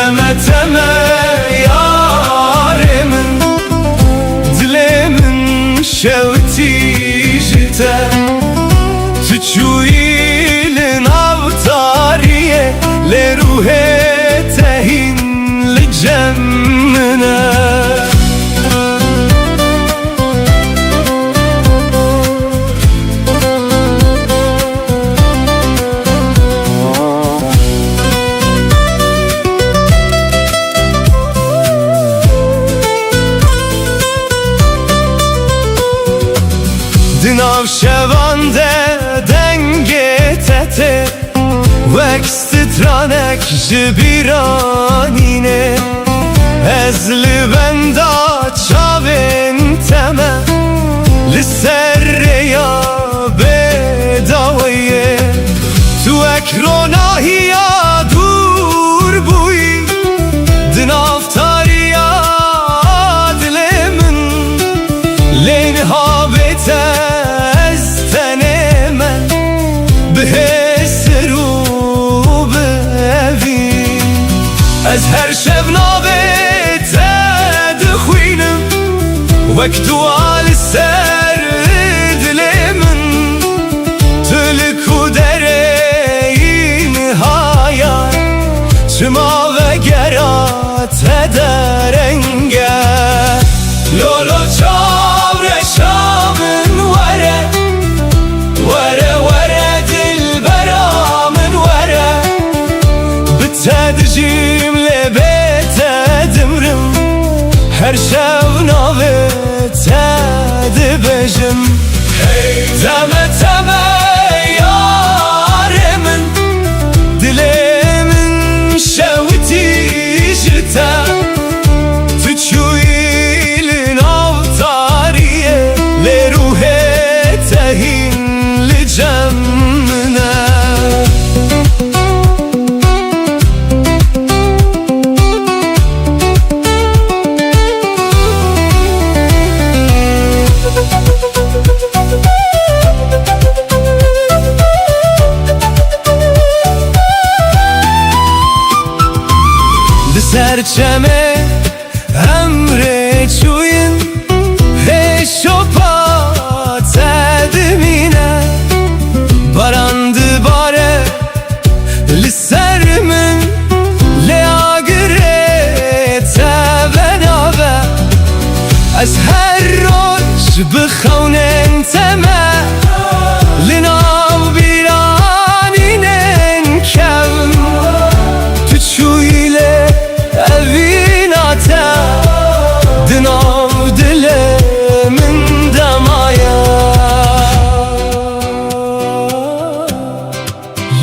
Teme teme yarimin, dilemin şevti jite, تچویل ناوتاریه لروح تهین لجمنه دناو شوانده دنگه تته وکسترانک جبیرانینه از لبندا چاوین تمه لسر یا بداویه تو اکروناهی یا دور بوی دناو تاریا دلمن لینها بته از هر شب نابت دخوینم وقت وال سر دل من تلک و دره نهایت شما و گرات درنگه لولو چاور شامن وره وره وره دل برامن وره بتدجیم هر شب ناوه تد بجم تمه تمه یارمن دلمن شوتی جتا تچویل ناوتاریه لروح تهین لجمنه سرچمه امره چوین هشوپا تدمینه باراند باره لسر من لیاگره تبناوه از هر روش بخونن تمه لناو بیرانینن کم تو چویله اویناتا دناو دل من دمایا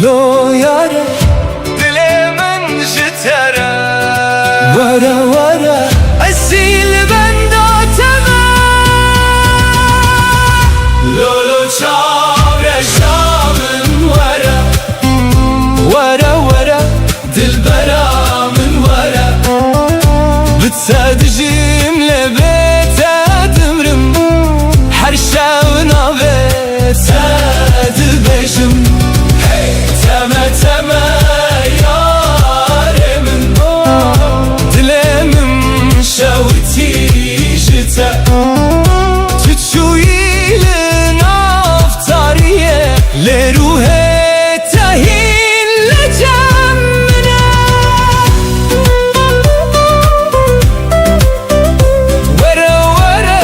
لو یاره دل من جتره وره وره اصیل بنداتمه لولو چاوره شامن وره وره وره دل برامن وره بتسادجیم لبیت دمرم هر شب نابت دبشم تمه تمه یارمن دلمم شوتی جتا تچویل نافتاریه لروح تهین لجمنه وره وره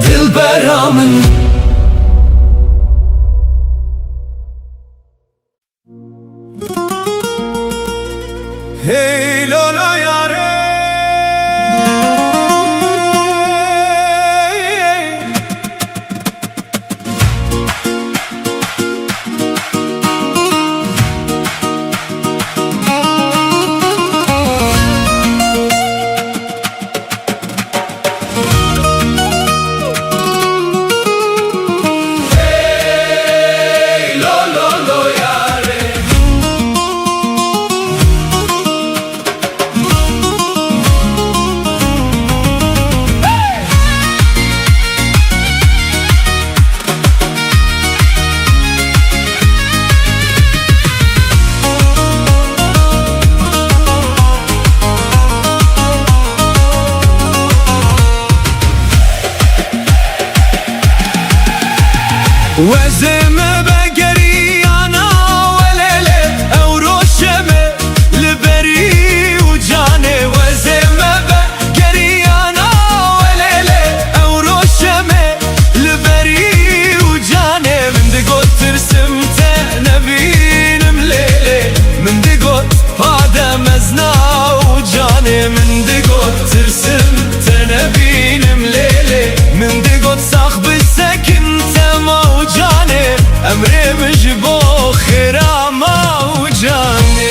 دل برامن هی لالا یاره وزمه بگریانا ولله او روشمه لبری و جانه وزمه بگریانا ولله او روشمه لبری و جانه من دقوت ترسم تنبینم لیله من دقوت آدم ازنا و جانه من دقوت ترسم تنبینم لیله من دقوت صاحب سكن تما و جانه امري مجبو خيراما و جانه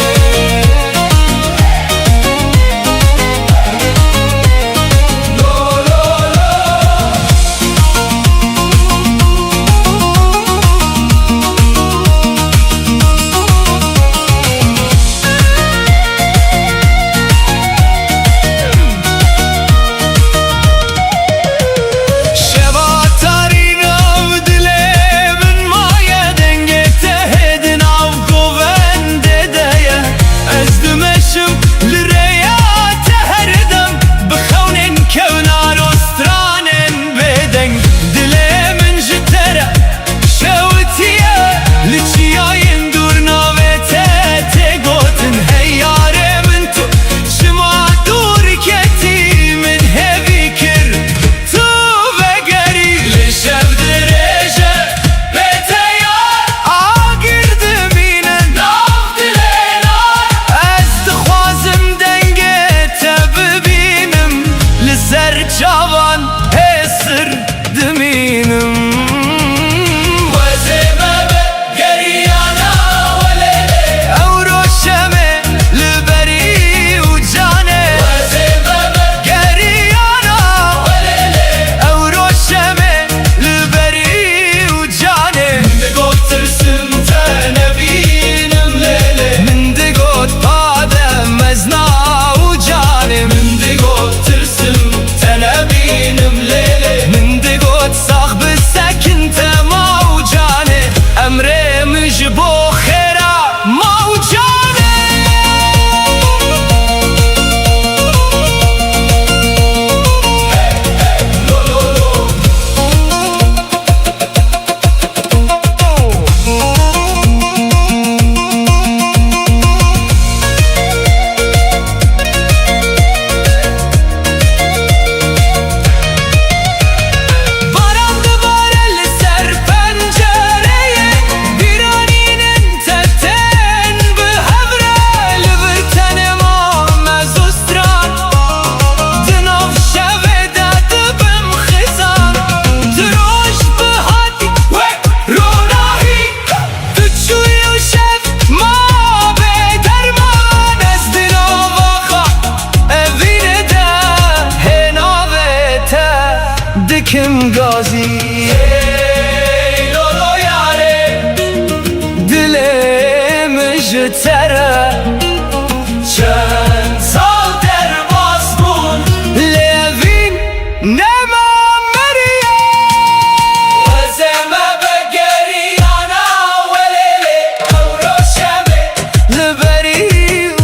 Kim gazi ey lolo yare dilim jtere çen sal der basbun levin nema meriye vazeme begeriyana velele avroşeme liberi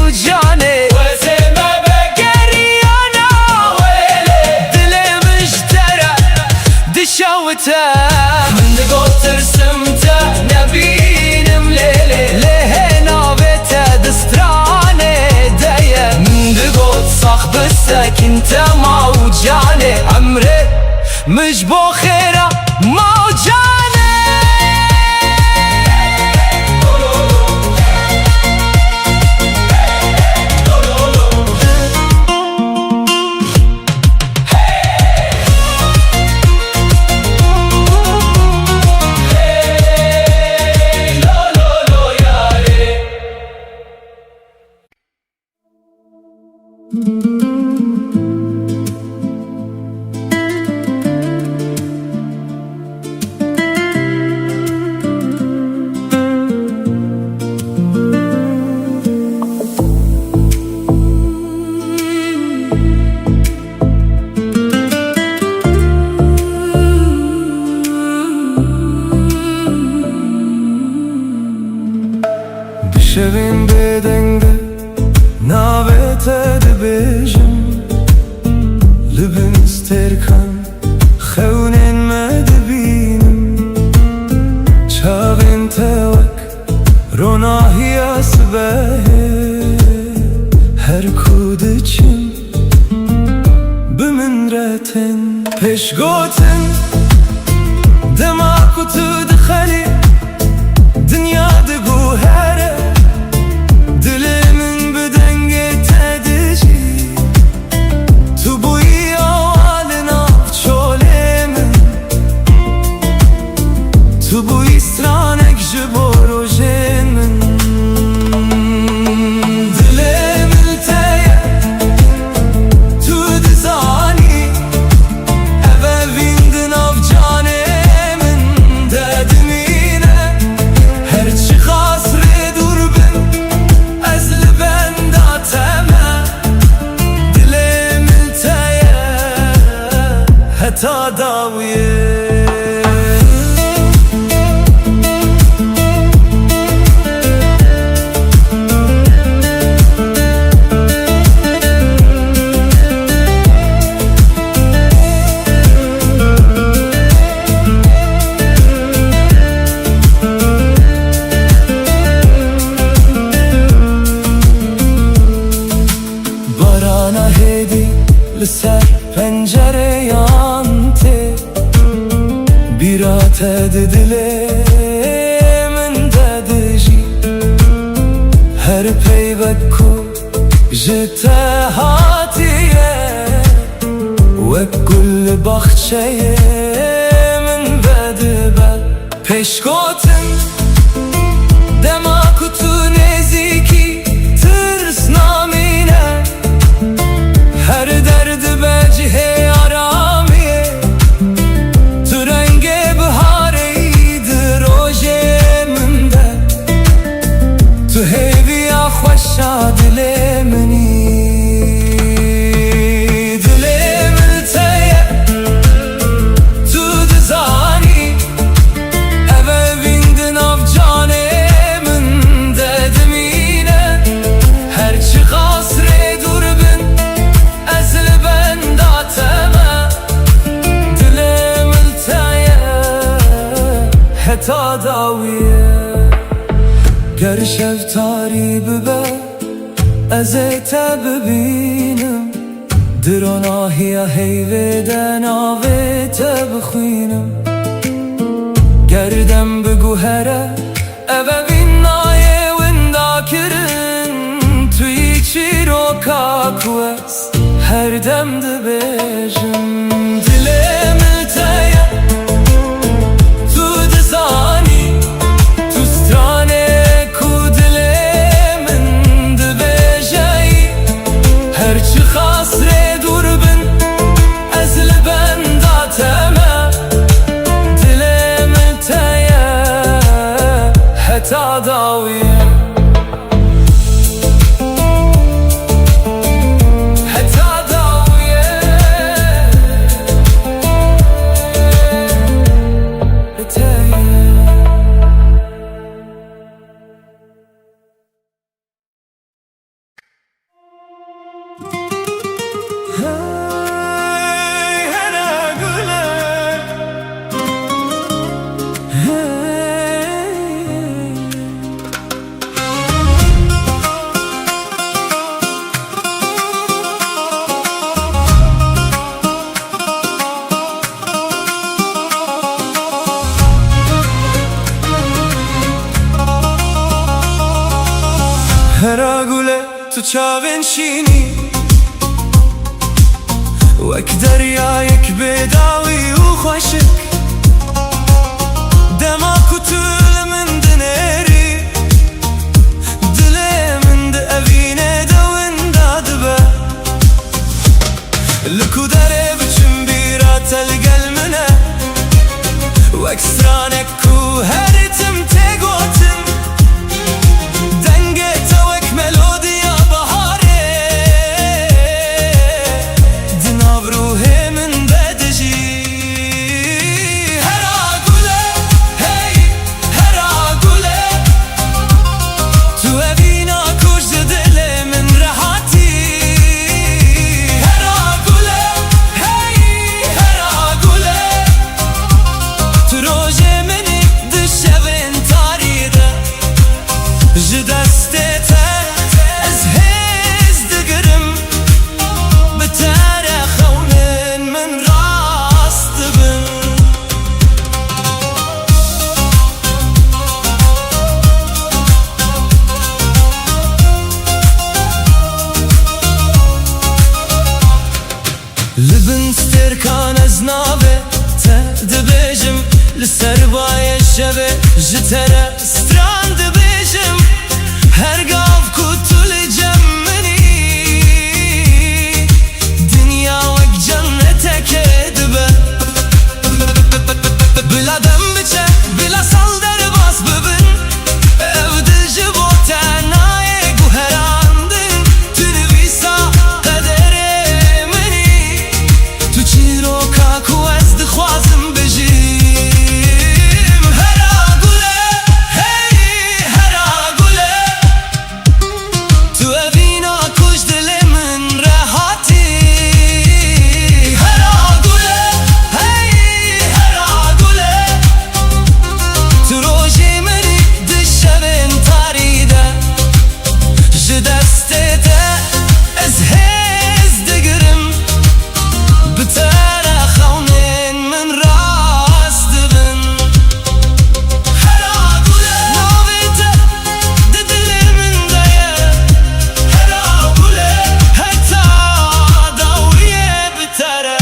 ucane vazeme begeriyana velele dilim jtere دشاوته من دقوت رسمته نبينم ليلي لهنا بيته دستراني دايه من دقوت صاحب السكن تما وجاني عمري مش بو خيره ما وجاني پشگوتن دما کتو دخلی دنیا دگو هره دلمن بدنگه تدجی تو بوی آوالنا چولمن تو بوی سرانک جبورو جمن تا داویه barana hedi لسر پنجره یانته بیرات دل من دادجی هر پیوت کو جته هاتیه و کل باخچه من بدبل پشگوتن دما کتو نزیکی ترس نامینه هر درد بجه آرامیه تو رنگ بهاری دروژه منده تو هیوی خوشا دل منی دل من تیه تو دزانی اوه ویندن آف جانه من ددمینه هرچی خاسره دور بن ازل بنداتمه دل ملتایه حتا داویه گر شفتاری ببه ازیتا ببینم دروناهی هیوه دناویتا بخوینم گردم بگو هره اوه بینایه وندا کرن توی چی رو کاکوست هر دم ده بیجم دل ملتایه تو دزانی تو سترانه کو دل من ده بیجایی هرچی خاسره دور بن از لبنداتمه دل ملتایه حتا داویه هر گله تو چاوین شینی وک دریایک بداوی و خوشک دما کتول من دنری دل من ده اوینه دوین دادبه لکو داره بچم بیرا تلگل منه وک سرانک کو هرتم تگوتم لبن ستركان از ناوه دبیجم لسربای شبه جتره ستران دبیجم هرگاف کتول جمنی دنیا وک جنته که دبه بلا دم بچه بلا سال در باز ببین evde jibote naye guherandin Tünvisa qadere meni Tu çiroka ku ez dixwazim bijim Hera gule, hey hera gule Tu evîna kuj dilê min rehatî Hera gule, hey hera gule Tu rojê minî di şevên tarî de Ji destê te ez hêz digirim Bi te re xewnên min rast dibin Hera gule Navê te di dilê min de ye Hera gule heta dawiyê bi te re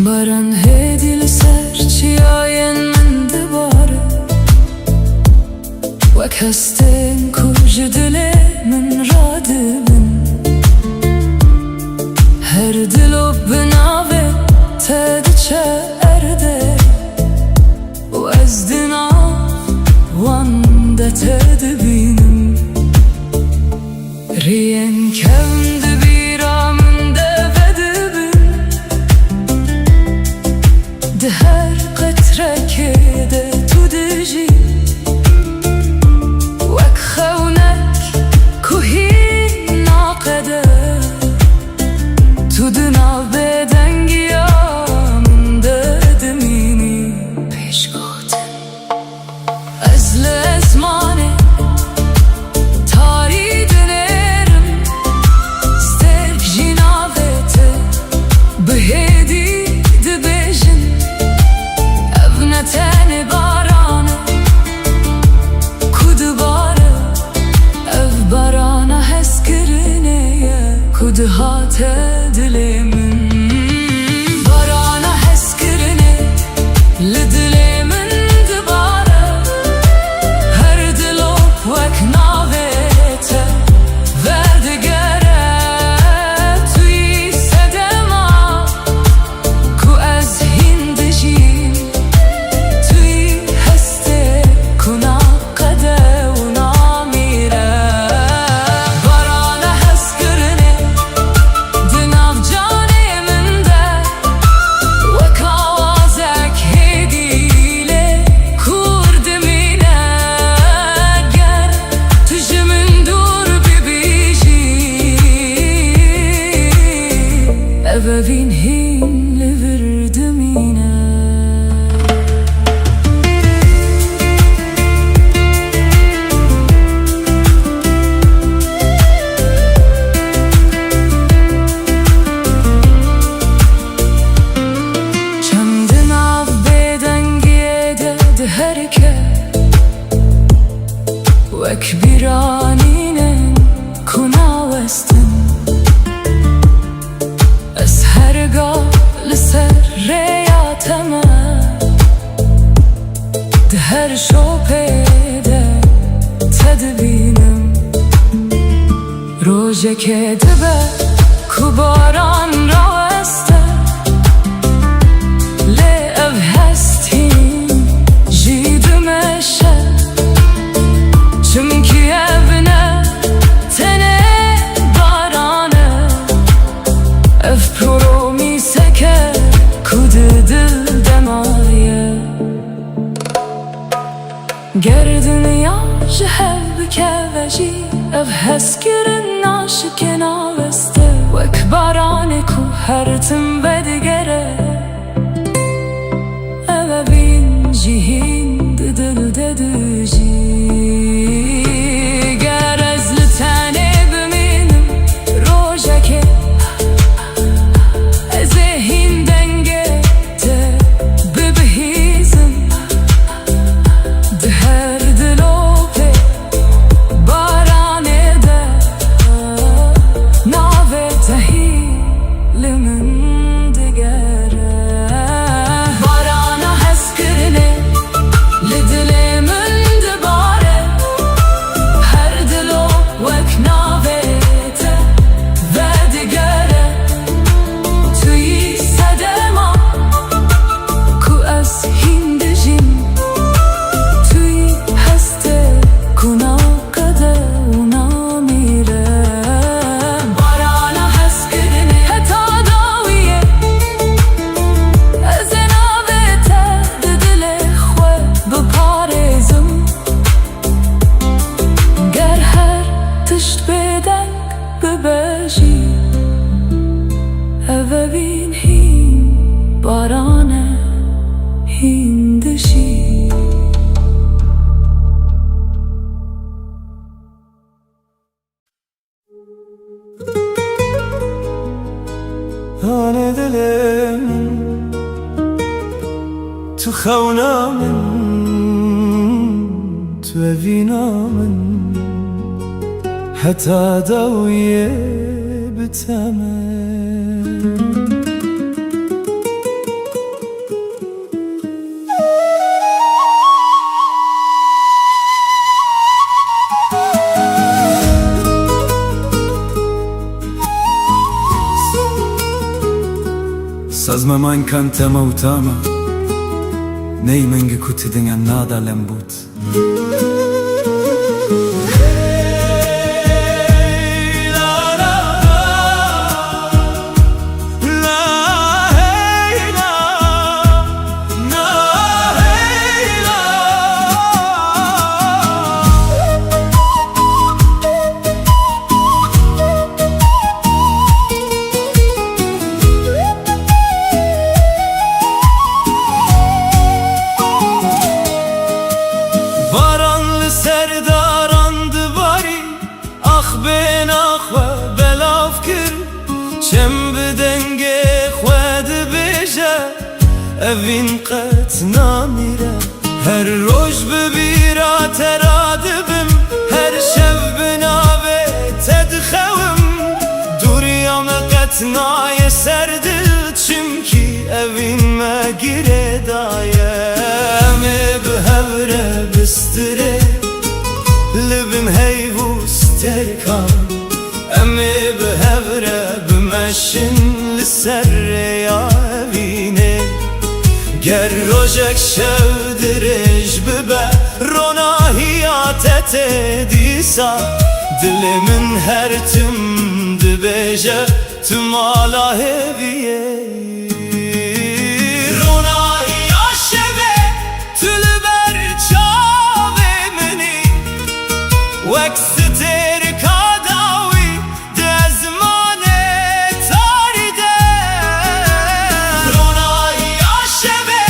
Baran hedi li ser çiyayên min dibare Wek hestên ku ji dilê min radibin Her dilop bi navê te diçe erde û ez di nav wan de te dibînim Riyên kevn di bîra min de vedibin Di her qetrekê de tu dijî Wek xewnek ku hîn naqede Tu di nav bêdengiya min de dimînî Pêşgotin Ez li ezmanê tarî dinêrim Stêr jî navê te bi hêdî dibêjin Ev ne tenê baran e ku dibare Ev barana hezkirinê ye ku dihate dilê min Barana hezkirinê li dilê min dibare Her dilop wek navê te verdigere Tu yî sedema ku ez hîn dijîm Tu yî hestê ku naqede û namîre Barana hezkirinê di nav canê min de Wek awazek hêdî lê kur dimîne Ger tu ji min dûr bibîjî Ev evîn hîn li vir dimîne Çem di nav bêdengiyê de di herike Wek bîranînin ku nawestin Ez hergah li ser rêya te me Di her şopê de te dibînim Rojekê dibe ku baran raweste Lê ev hestîn jî dimeşe Çünkü ev ne گر دنیا جهل بکوشی اف هسکرن ناشکنا وسته وک باران کو هرتم بدگره او بین جهین دل ددوجی گر از لتنه بمینم روژکه ذهین دنگه ته ببهیزم ده هر دلو به بارانه ده ناوه تهی لمن دگره بارانا هست کرنه لدل من دباره هر دلو وک ناوه ته و دگره توی صدما کو از هندجیم توی هسته کنا قده اونا میره بارانا هست کرنه حتا داویه از ناوه ته دل خواه بپارزم گر هر تشت بدنگ ببجی او بین هین بارانه هندشی هانه دلم تو خونا من تو اوینا من حتی داویه بتمه Sazma man kanta mautama Nei menge kutidinga nada lembut evin qet namire her roj bibira teradibim her şev binave tedxevim duriyam qet naye serdil çimki evin me gire daye me behevre bistire libim heyvus terkan me behevre bimeşin liserre ya evine گر روژک شودرش ببه روناهیاتت دیسا دل من هر تم دبیجه تم آلا هویه روناهیا شبه تل بر چاوه منی وکستر کاداوی دزمان تاریده روناهیا شبه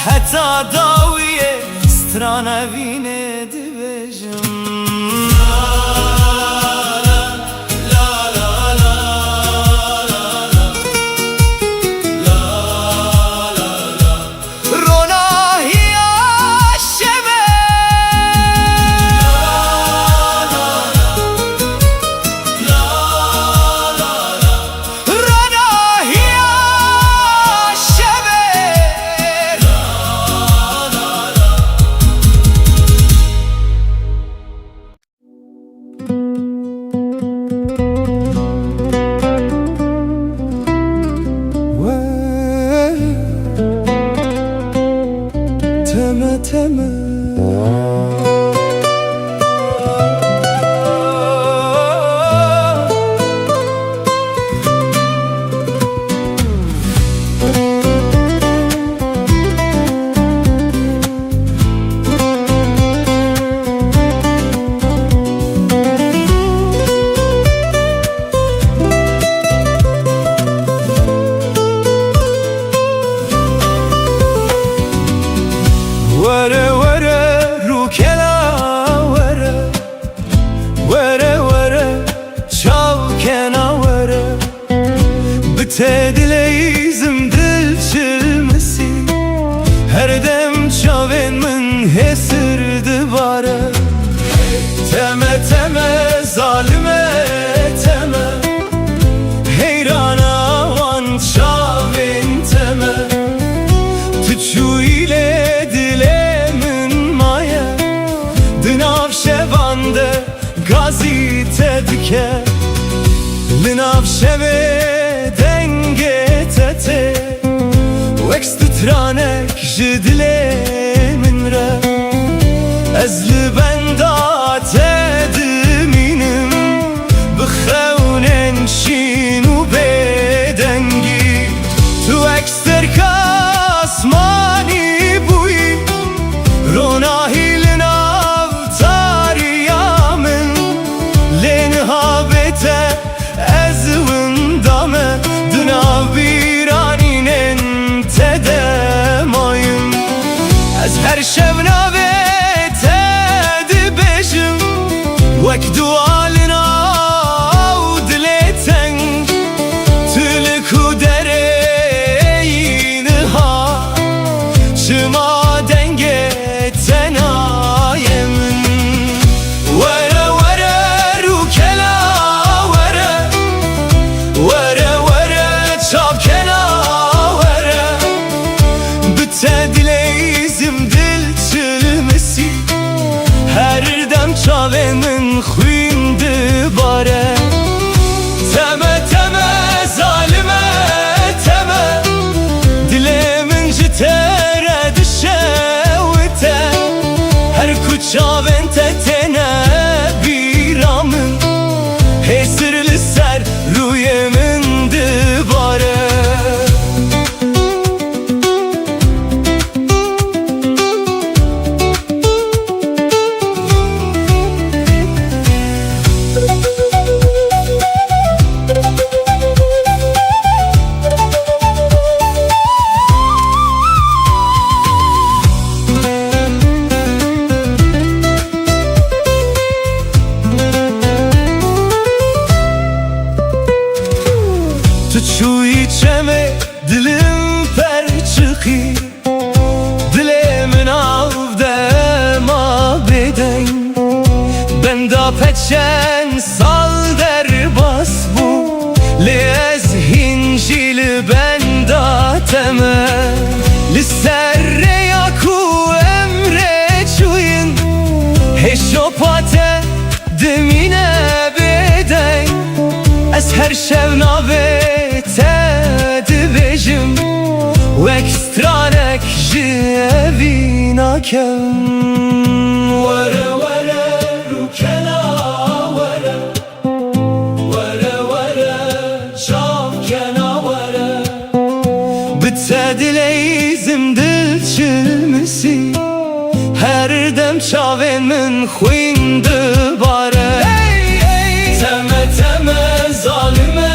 حتی داویه سترانه وینه دیوژم دمه وره وره رو کلا وره وره وره çav kena وره bite dileyizim dil çilmesi her dem çavên min hesirdi bare teme teme zalime teme heyrana wan çavên teme tuçu ile Gazi tedike Linav şeve denge tete Vekst tranek jidile minre Ezli benda tediminim Bixewnen şinu bedengi Tu ekster kasmani buyi Ronahi her şevna ve tedibejim Vek dualina u dileten Tülku dereyini ha Çıma denge tenayemin Vere vere rukela vere Vere vere çapkena vere Bitte dileyizim her dem çavemin xuyndi bare Teme teme zalime teme Dilemin jitere dişevite Her kuçaven tetene biramın Hesirli ser ruyemin dibare Tu içeme dilim per çıkı Dilimin avde ma beden Benda peçen sal der bas bu Lez hincili benda teme Lisserre yaku emre çuyun Heşopate demine beden Ez her şevna ve tedibejim Vek stranek jevinakem Vere vere rukena vere Vere vere çavkena vere Bitte dileyizim dil çilmesi Her dem çavên min xuyndi bare Teme teme zalime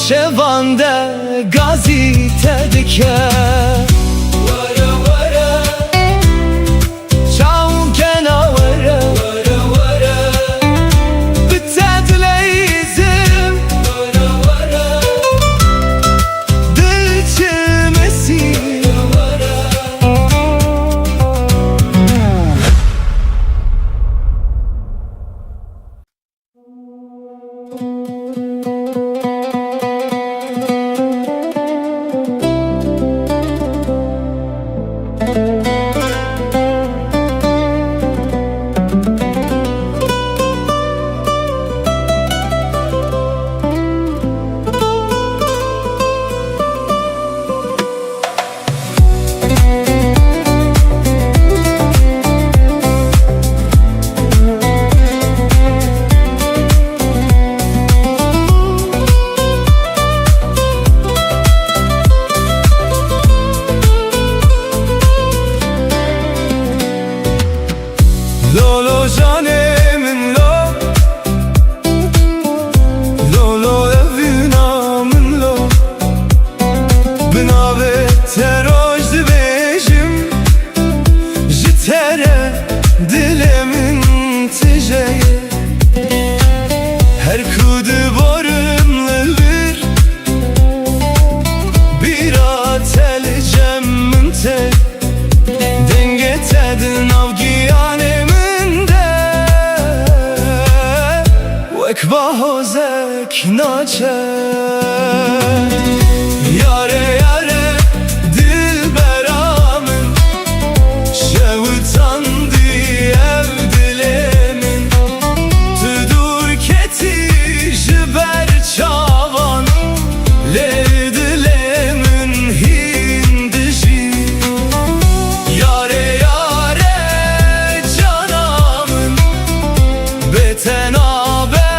Şevande gazi tedike Vere vere çav kena vere Vere vere bitte dileyizim wek naçe. Yare yare dilbera min, şewitandı ev dilê min. Tu dur ketî ji ber çavan, lê dilê min hîn dijî. Yare yare cana min, bêtenabe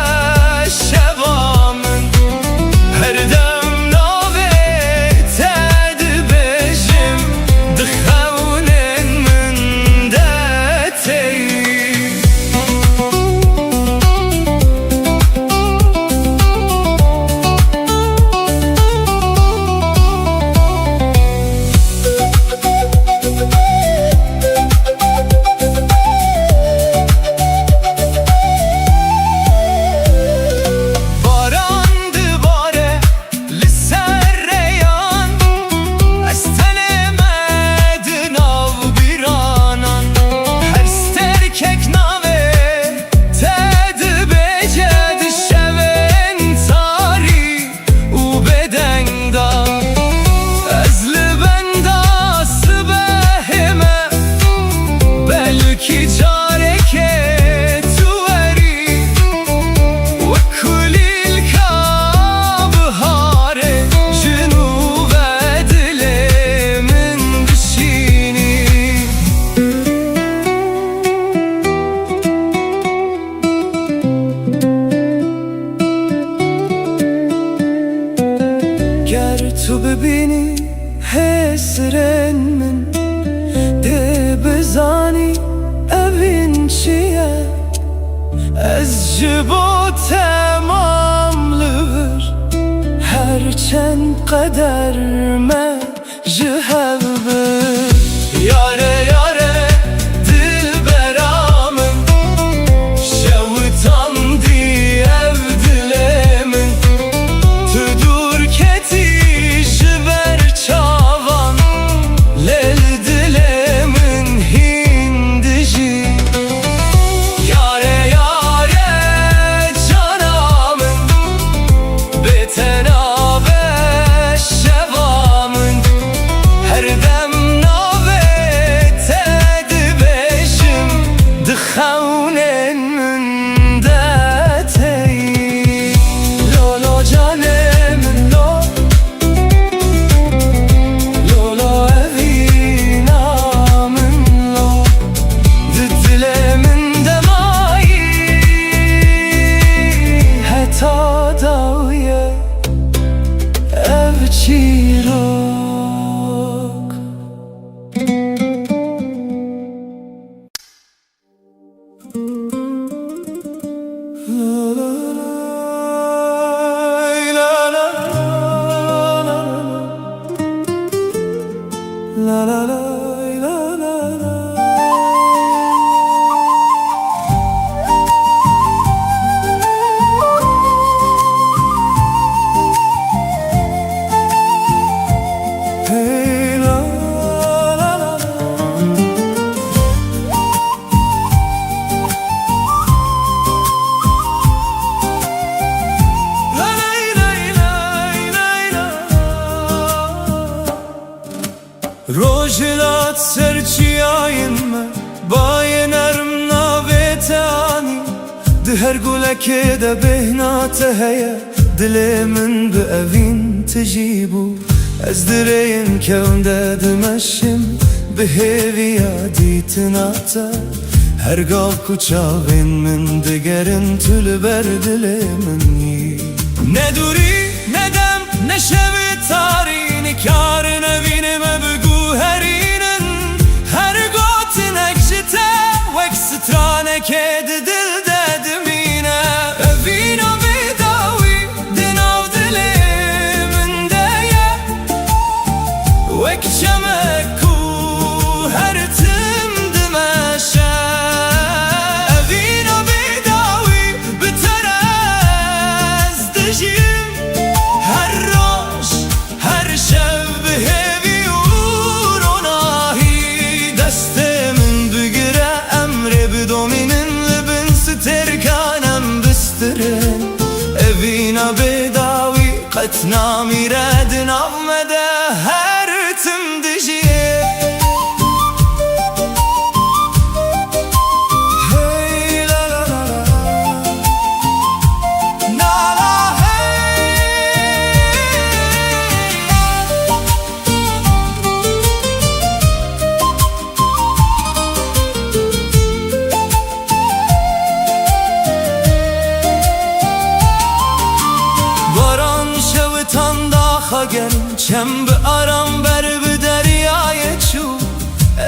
şeva min. Her dem navê te dibêjim, di xewnên min de teyî. Baran dibare li ser rêyan, ez tenê di nav bîranan. Her sterkek navê te dibêje di şevên tarî û bêdeng da. Ez li benda sibehê me, belkî carekê tu werî. Wekulîlka biharê ji nû ve dilê min bişînî. Ger tu bibînî hêsirên min, dê bizanî evîn çi ye. Ez ji bo te mam li vir, her çend qeder me ji hev bir. Yare yare dilbera min, şewitandı ev dilê min. Tu dur ketî ji ber çavan, lê dilê min hîn dijî. Yare yare cana min, bêtenabe şeva min. Her dem navê te dibêjim, di xewnên min de teyî. Lo lo canê min lo, lo lo evîna min lo. Di dilê min de mayî, heta dawiye ev çîrok. La la la la la la. Hey la la la la. La la la la la. Rojilat serçiyayın me, bayên erm navê te anî. Di her gulekê de bêhna te heye, dilê min bi evîn tijî bû. Ez dirêyên kevn de dimeşim, bi hêviya dîtina te. Her gav ku çavên min digerin, tu li ber dilê min yî. Ne durî ne dem ne şevê tarî, nîkarên evînê me bigû herînin. Her gotinek ji te wek stranekê di dil de dimîne. Evîna bêdawî di nav dilê min de ye, wek çemek ku her tim dimeşe. Evîna bêdawî bi te re ez dijîm, her roj her şev bi hêvî û ronahî. Destê min bigire emrê bidomînin, li bin sterkanem bistirin. Evîna قطنا میرد نامده هر تم دجیه هی لا لا لا لا لا gelin çem به آرام بر به دریای چو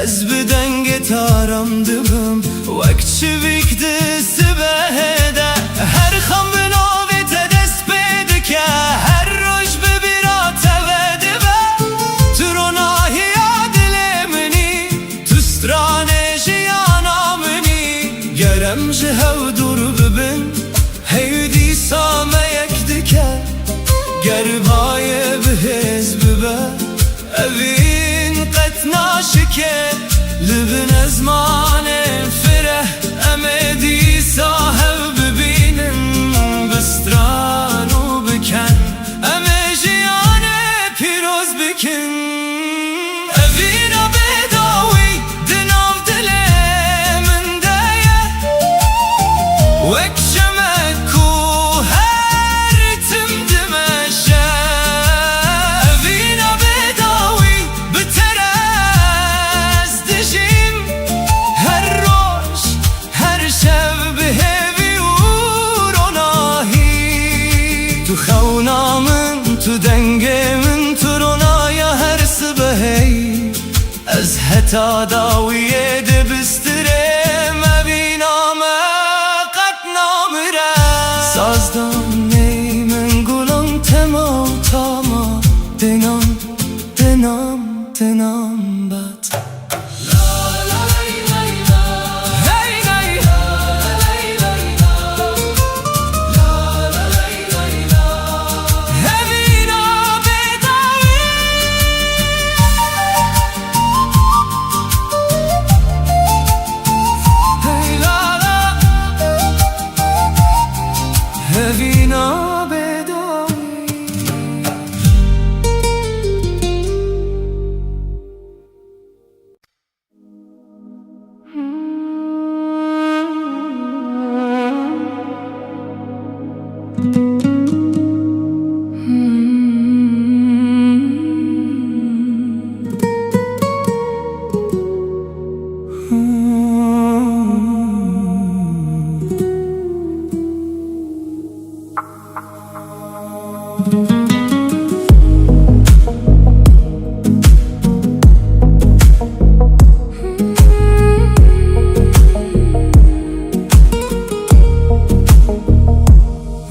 از به دنگ تارم دبم وقت چویک دست بهده هر خم به نویت دست بده که هر روش ببیرات وده به تو رو ناهی دل منی تو سترانه جیانا منی گرم جهو دور ببین هیدی سامه یک دکه گربای به حزب به اوین قطنا شکل لبن ازمان فره امدی صاحب ببینم بسترانو بکن امه جیان پیروز بکن اوین بداوی دناو دل من دایه وکشمکو تو دنگه من تو رونایا هر سبهی از حتا داویه دبستره مبینام قد نامره سازدم نی من گلم تما تاما دنام دنام دنام بد وینا بداوی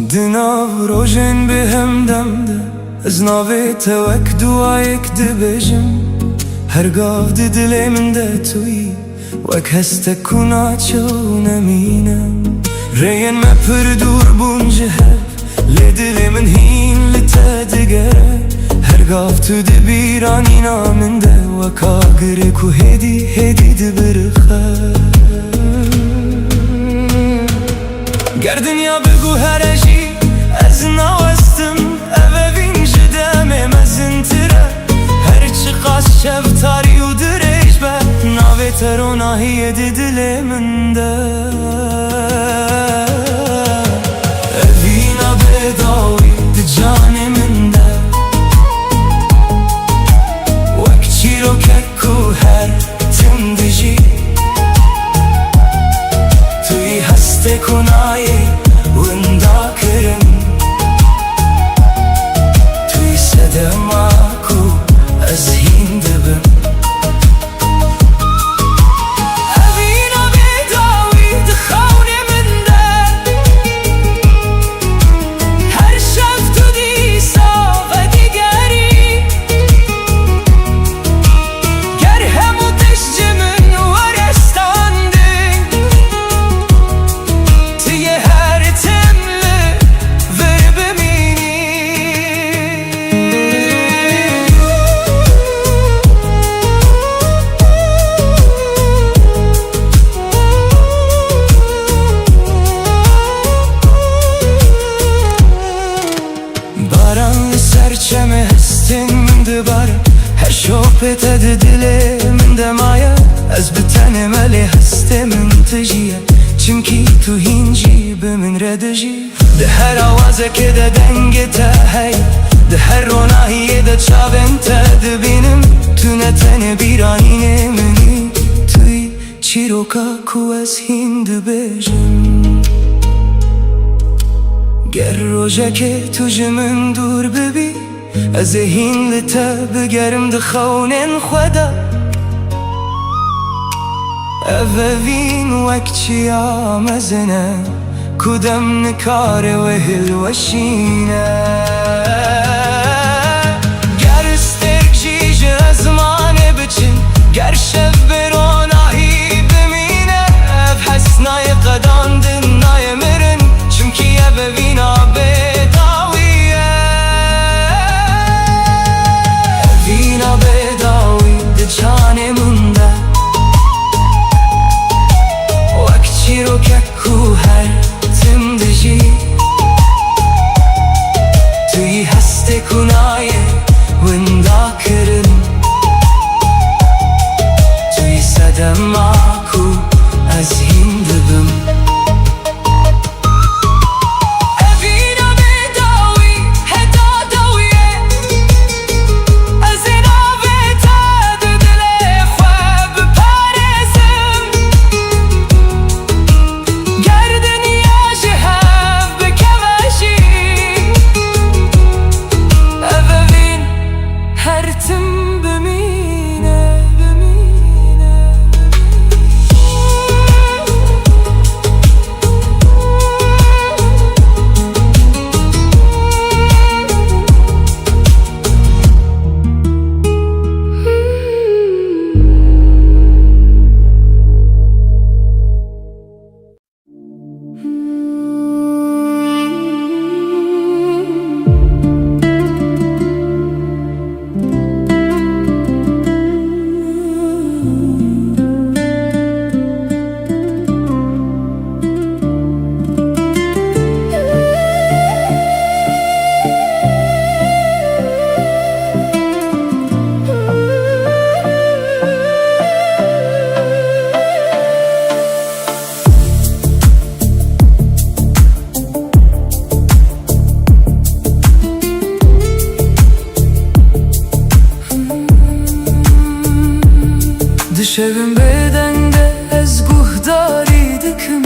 دناو روشن به هم دمده از ناوی توک دوایک دبجم هرگاه دل من ده توی وک هست کنا چو نمینم رین ما پر دور بونجه لدل من هین لتدگره هرگاه تو دبیرانی نامن ده وکا گرکو هدی دبرخه گردنیا بگو هرشی از نوستم اوین جدمه مزنتره هرچی قاس شفتاری و درش به ناوی تروناهی دل من ده اوینا بداوی ده جان من ده وک چی رو ککو هر تم دجی توی هسته کنایی وندا کرم توی صدماکو از هین دبم اوینا بداوی دخون من ده sohbet edi dilimin demaya Ez bitenim eli hestemin tjiye Çünkü tu hinci bimin redji De her avaze ke de dengete hey De her ronahiye de çavente dibinim Tu netene bir ayine meni Tuy çiroka ku ez hind bejim Ger roje ke tu jimin dur bibi Ez هین لته بگرم دخونن خدا اوین وقتی آمزنه کدام نکاره و هل وشینه گر استرک جیج زمانه بچین گر شب بروناهی بمینه اف حسنای قدان دنای مرن چونکی اوین آبداویه Çane munda Vakti ro ku her timdici Tuy haste kunaye winda kırın Tuy sadem aku az hindibim Şevim bedende ez guhdari dikim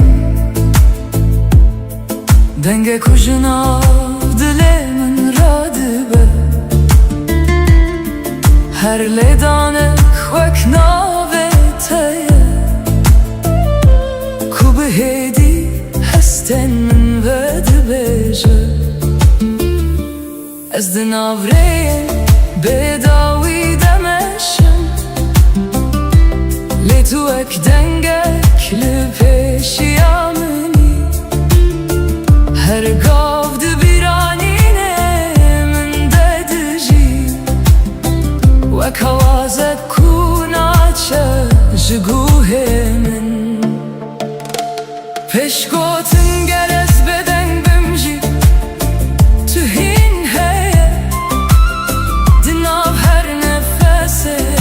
Denge kujuna dilemin radibe Her ledane khwek naveteye Ku bihedi hesten min vedibeje Ez dinavreye bedawi demeşim تو اک دنگک لپشیا منی هر گاو دبیرانینه من ددجی وک آوازت کوناچه جگوه من پشکوتن گرز بدن بمجی تو هین هیه دناب هر نفسه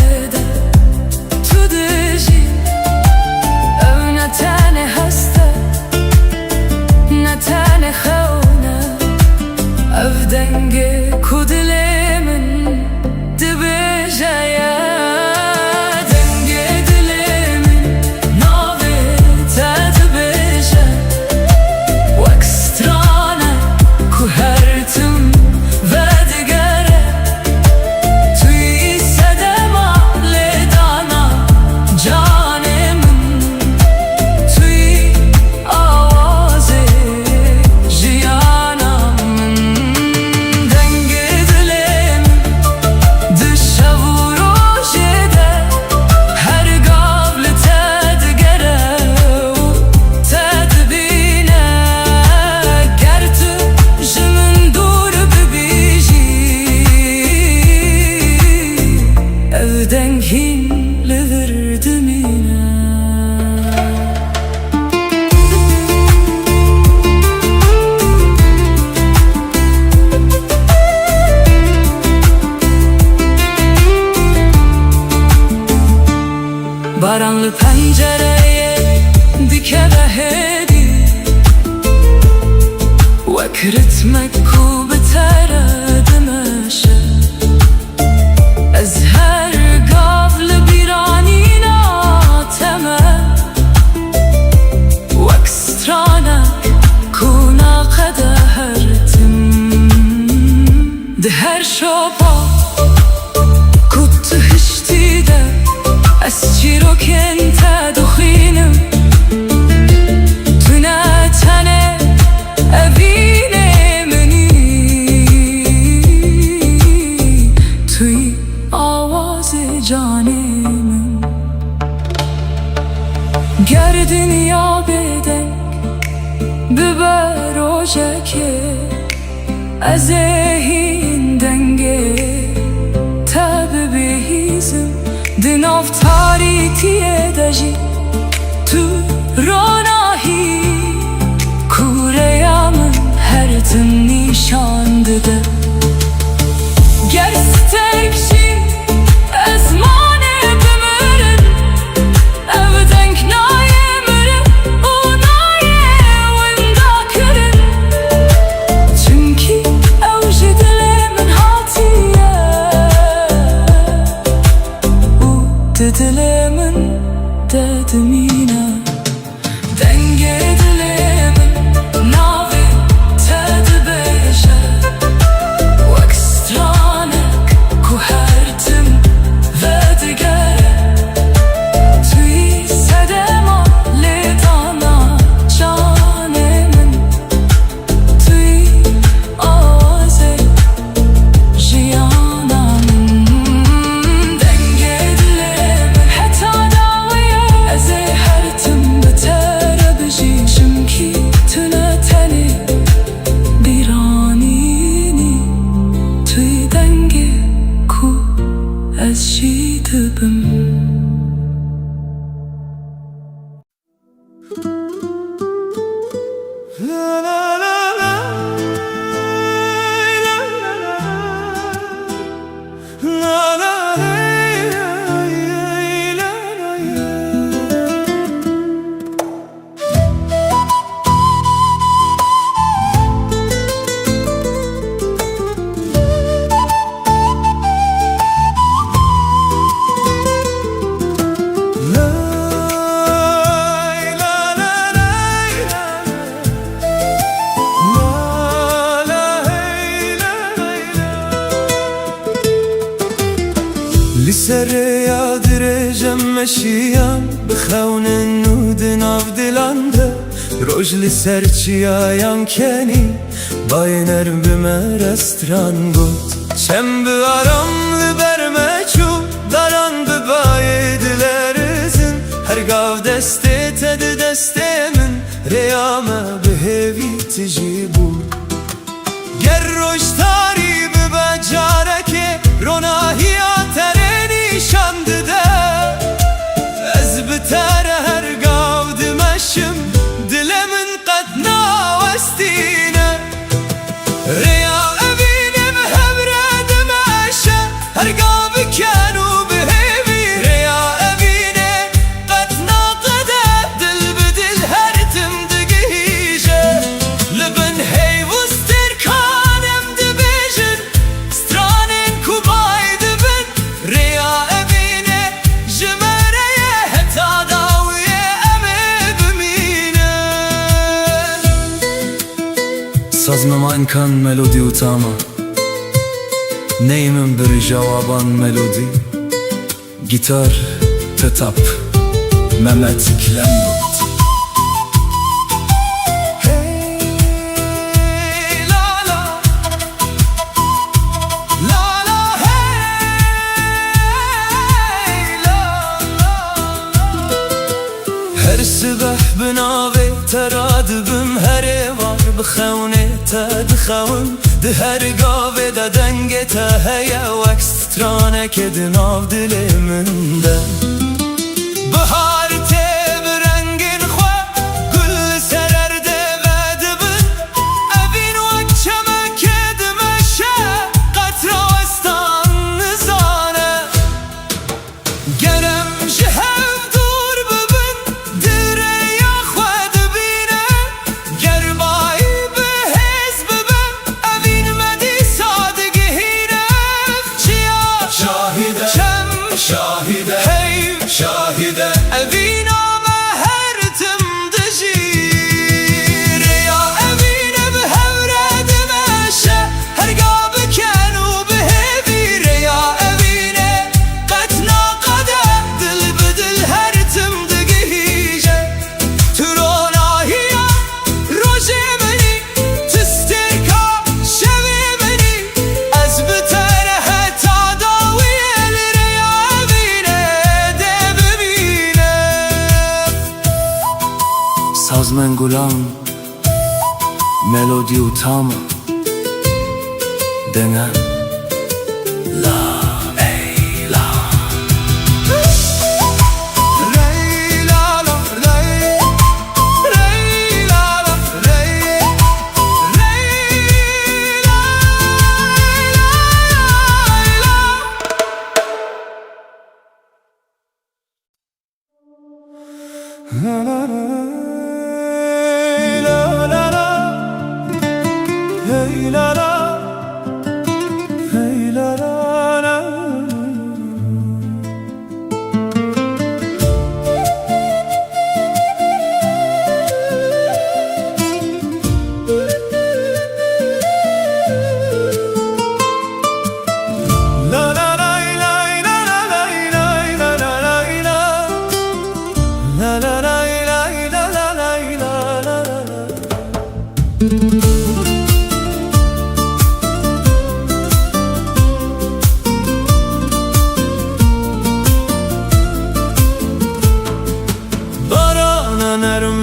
تانه هسته نه تانه خونه اف دنگه کدله من دبجه دنگه دله من pencereye dike behedi Wek ritmek ku bitere dimeşe Ez her gav li bîranîna teme Wek stranek ku naqede hertim Di her şopa ku tu hiştî de Ez çîrokên te dixwînim Tu ne tenê evînê minî Tuyî awazê canê min Ger dinya bêdeng bibe rojekê Ez ê hîn dengê te bibihîzim Di nav tarîtiyê de jî tu ronahî Ku rêya min her tim nîşan dide Ger stêrk jî ez manê bimirim Ev deng nayê mirim û nayê winda kirin Çunkî ew ji dilê min hatiye Di dilê min de dimîne Dengê dilê min navê te dibêje Wek stranek ku her tim vedigere Tuyî sedema lêdana canê min Tuyî awazê jiyana min Dengê dilê min heta dawiye Ez ê her tim bi te re bijî Çunkî tu ne tenê bîranînî Tuyî dengê ku ez jî dibim La la la la la la la la la hey, hey, la la la لسریا درجم مشیان بخونن نودن av dilanda Roj liser çiyayan keni Bayner bimer estran got Çem bi aram li bermeçu Daran bi baye dilerizin Her gav destê te di destê min Rêya bi hêvî tijî bû Ger roj tarî bibe carekê Ronahiya terê nîşan dide Ez bi te re her gav dimeşim Dilê min qet nawestîne Rêya evînê bi hevre dimeşe Her gav biken û bihêvî Rêya evînê qet naqede Dil bi dil her tim digihîje Li bin heyvûstêr kanem dibêjin Stranên ku bay dibin Rêya evînê ji me reye heta dawiye em ê bimîne Saz me mankan melodî û tama Neymin bir jawaban melodî Gitar tetap Mehmet Kilemdut Hey la la La la hey la la Her sibeh binavê te radibim Herê var bixewnê te dixewim Di her gavê de dengê te heye Wek stranekê di nav dilê min de Bihar tê bi rengên xwe Gul li ser erdê ve dibin Evîn wek çemekê dimeşe Qet rawestan nizane Gerem ji hev dûr bi به اوینا مهرتم دجیر یا اوینه به هورد مشه هرگا بکن و بهبیر یا اوینه قطنا قده دل بدل هرتم دگیجه تروناهیا روژه منی تسترکا شوی منی از بتره حتی داویل ریا اوینه ده ببینه سازمن گلام ملودی و تام دنه لا ای لا ری لا لا ری ری لا لا ری ری لا لا لا hey la la, hey la la la. La la la la la la la la la la la la la la la la la.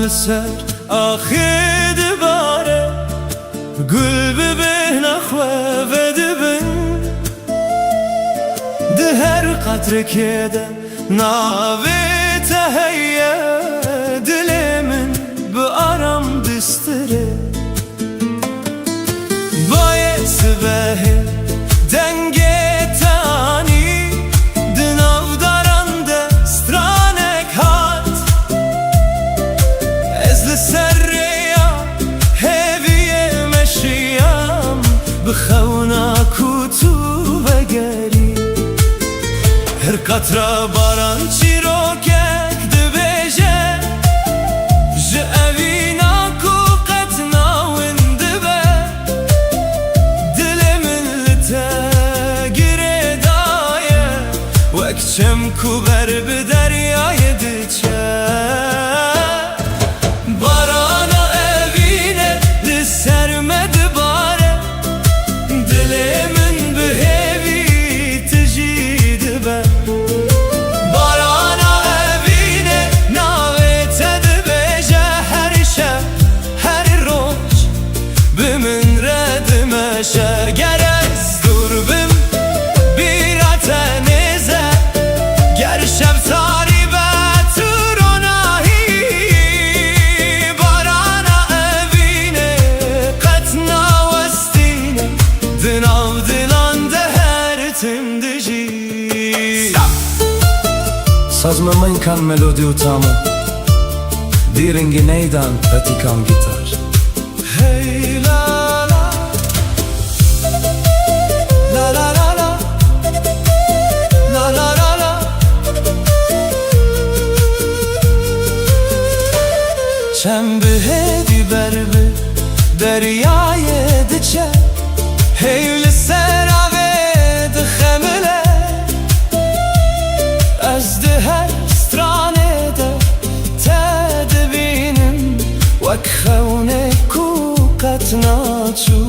سر آخی دباره گل ببه نخواه و دبن ده هر قطره که ده ناوی تهیه دل من به آرام دستره باید سبه دنگ تانی دناو دارنده سترانک هات سریا هویه مشیم بخونا کتو بگری هر قطره باران چی رو کک دبیجه جه اوینا کو قطنا وندبه دل من لتگره دایه وکچم کو بر به دریای دچه گر از دور بم بیرات نیزه گر شب تاری به تو روناهی بارانا اوینه قطنا وستینه دناو دلان ده هرتم دجی سازم من کن ملودی و تامو دیرنگی نیدان پتیکان گیتار hey la La la la la La la la la چند به هدی بر به دریای دچه هیل سراوه دخمله از ده هر سترانه ده تد بینم وک خونه کو قطنا چو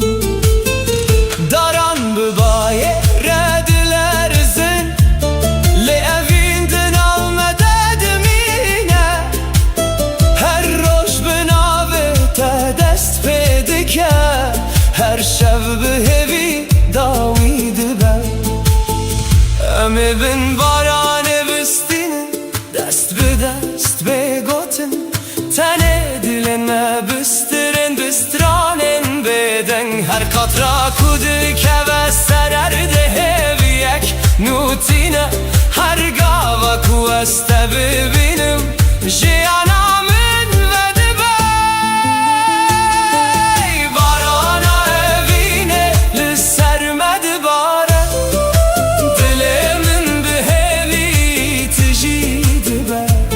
داران ببایه ردلر زن لی اوین دناو مدد مینه هر روش بناوه تا دست پیده که هر شب به هوی داوی دبن امی بن بارانه بستینه دست به دست بگوتن تنه دلن مبسترن بسترانن بدن هر قطرا کده که و سرر ده هویک نوتینه هر گاوا کو است ببینم جیانا من و دبی بارانا اوینه لسر مدباره دل من به هوی تجید بر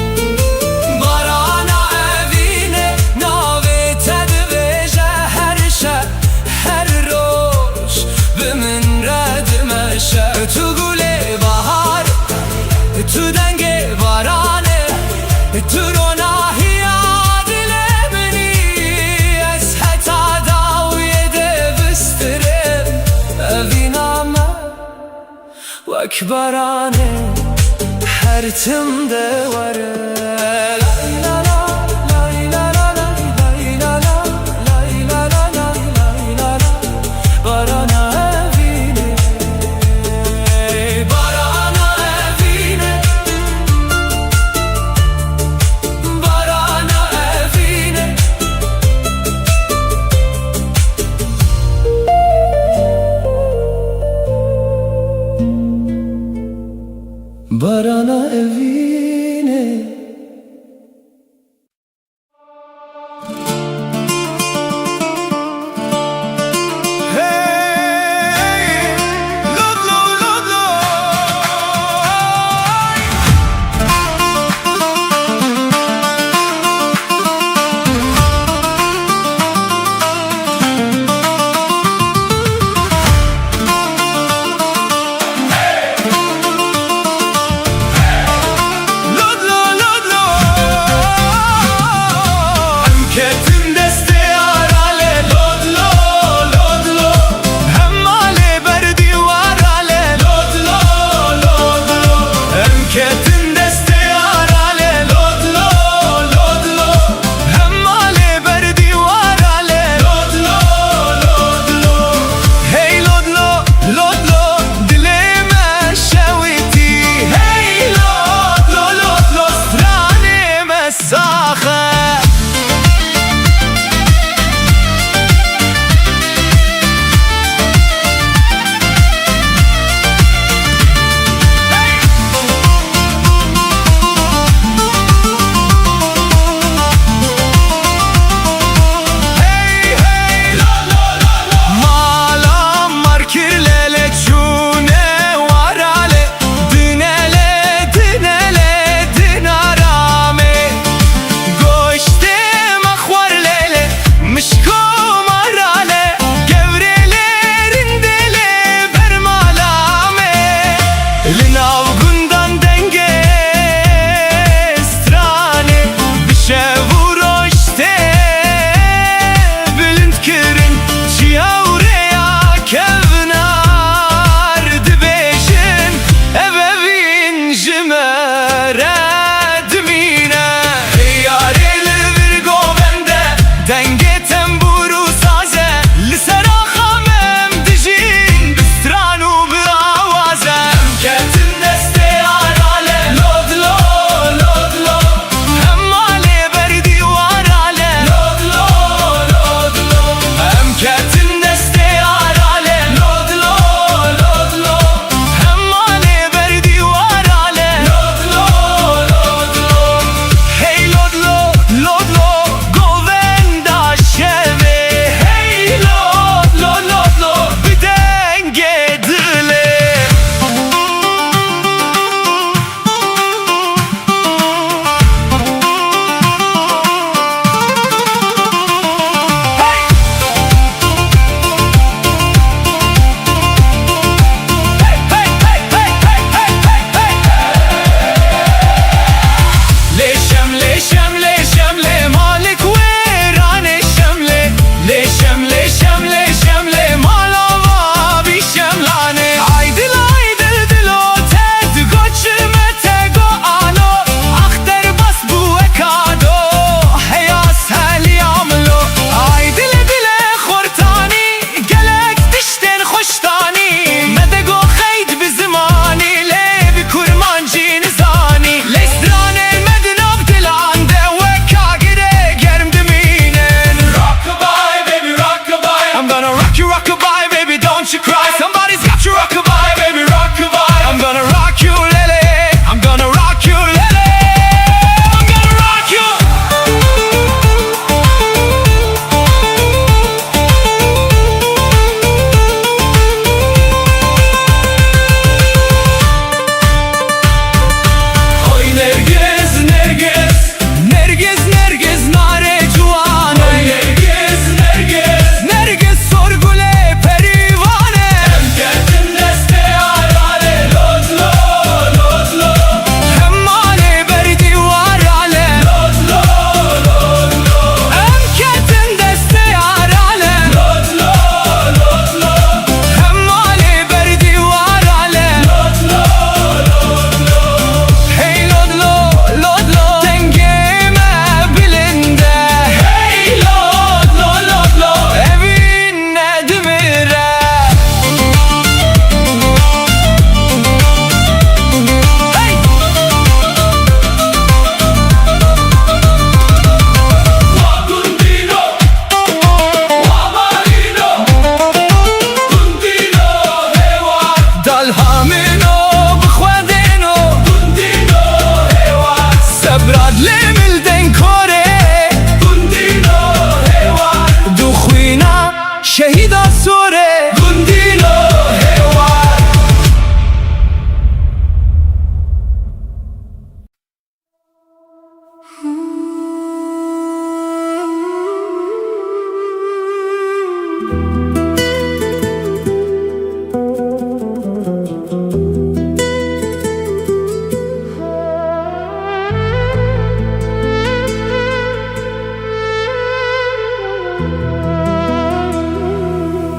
ترونا هي دل مني از حتا داویه ده بسترم اوینامه وک بارانه هر تم ده وره Barana evine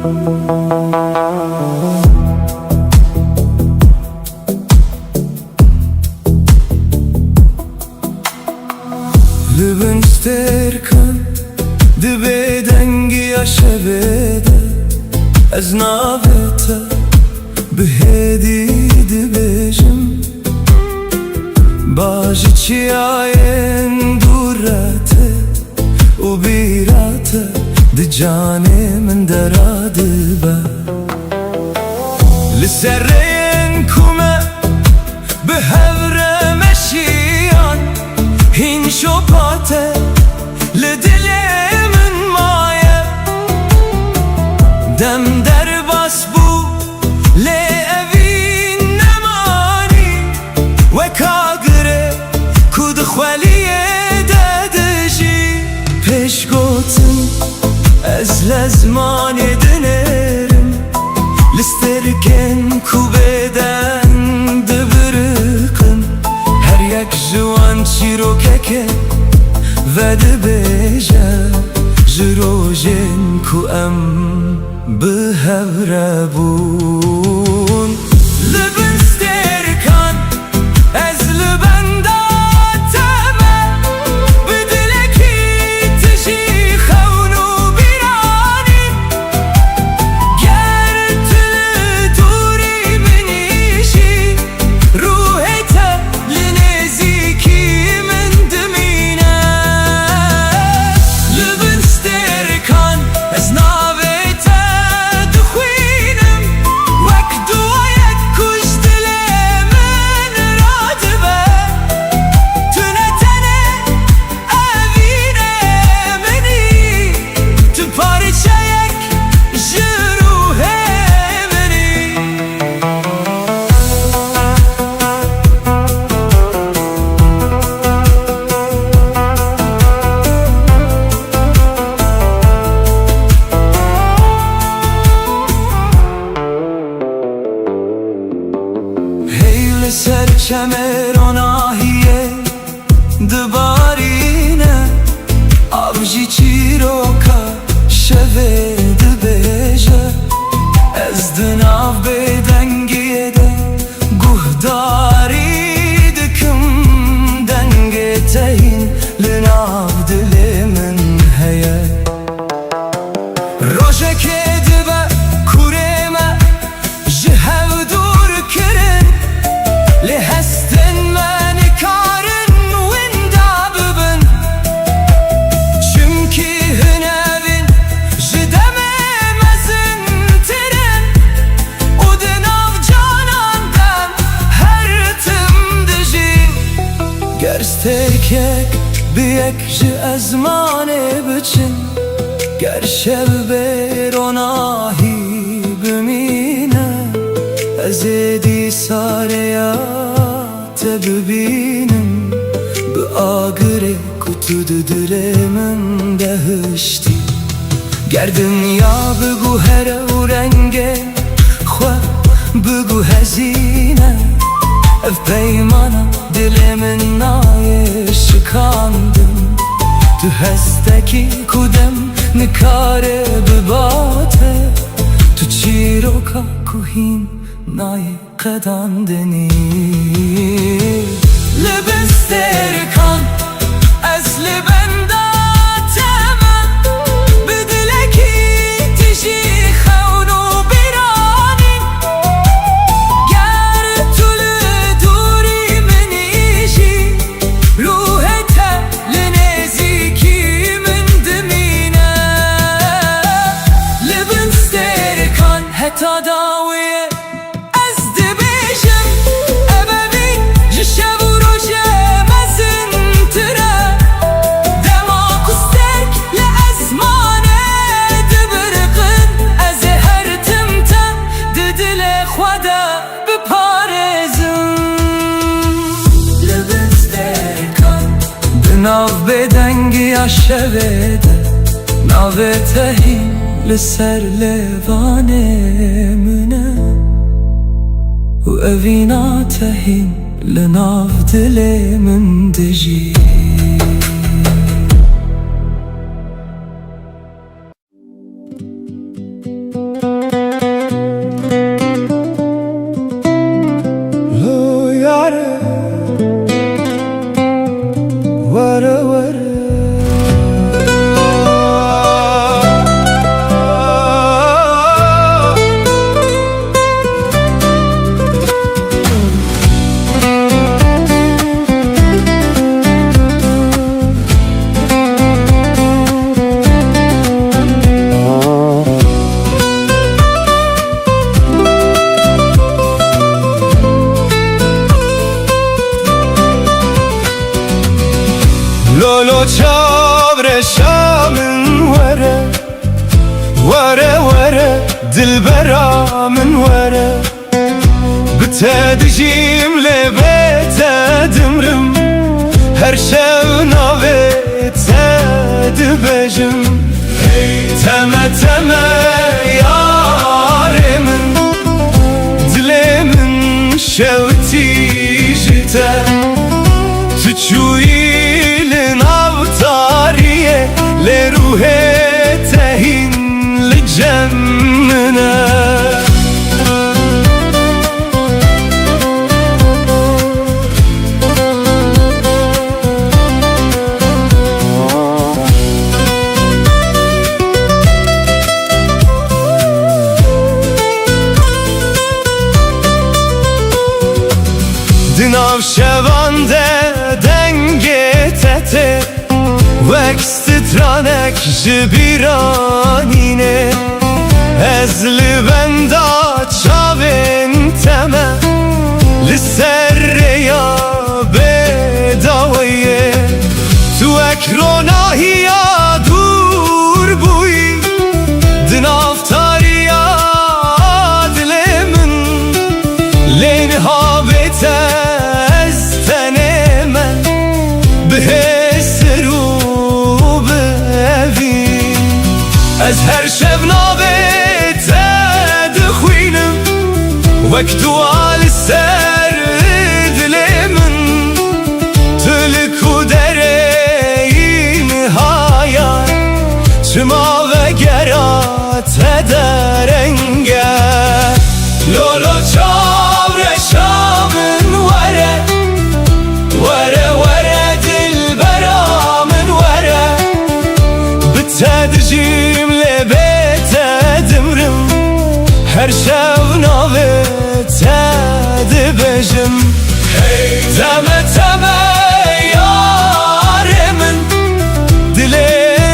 Lübün sterkan dibe dengi yaşabede Ez navete bihedi dibejim Baji çiyayen durate u birate di cane min deradibe Liserreyen kume bihevre meşiyan Hin şopate li dilimin maye Dem derbas bu le evin nemani Ve kagre kud xweliye dediji Peş gotin ez lezmane dinerim Listerken kubeden dibirikim Her yek jiwan çirokeke ve dibêje ji rojên ku em bi hev re bûn Li bin sterkan ez li benda teme Bi dilekî tijî xewn û bîranî Ger tu li dûrî minî jî ruhê te li nêzîkî min dimîne Li bin sterkan ez navê te dixwînim Wek duayek ku ji dilê min radibe Tu ne tenê evînê minî Tu parçeyek ji ruhê minî Hey li ser çemeronahiye dibarîne Av jî çîroka şevê dibêje Ez di nav bêdengiyê de guhdarî dikim Dengê te hîn li nav dilê min heye Rojekê dibe kurê me ji hev dûr kirin Li hestin me nikarin winda bibin Çimkî hin evin ji demê mezin tirin û di nav canan dem her tim dijî Ger sterkek biyek ji ezmanê biçin Ger şev bêronahî bimîne Ez ê dîsareya te bibînim Bi agirê ku tu di dilê min de hiştî Ger dinya bigû here û rengê xwe bigû hezîne Ev peymana dilê min nayê şikandin Tu hestekî ku dem nikare bibate Tu çîroka ku hîn nayê qedandinî Li bin sterkan ez li benda teme Bi dilekî tijî xewn û bîranî Ger tu li dûrî minî jî ruhê te li nêzîkî min dimîne Li bin sterkan heta dawiyê ez dibêjim Ebevîn ji şev û rojê mezin tire Dema ku sterk li ezmanê dibiriqin Ez ê her tim te di dilê xwe de biparêzim Li bin sterkan di nav bêdengiya şevê de Navê te hîn li ser lêvanê min e û evîna te hîn li nav dilê min dijî لولو چاور شامن وره وره وره دلبرا من وره بتدجیم لبت دمرم هر شو ناوت دبجم ای تمه تمه یار من دل من شوتی جته تچوی لناو تاریه لروح تهین لجمنه دناو شوانده دنگه تته وکست ترانک جبیرانینه از لبندا چاوین تمه لسر یا بداویه تو اکروناهی یا دور بوی دناو تاریا دل من لینها بیته از هر شب نابت دخوینم وقت دوال سر دل من تلکو درین هایا چما و گرات درنگه لولو چاور شامن وره وره وره دل برا من وره بتدجیم هر شو ناوت دبجم ای تمه تمه یار من دل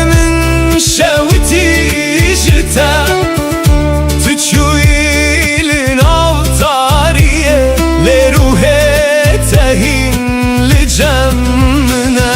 من شوتی جته تچوی لناو تاریه لروح تهین لجمنه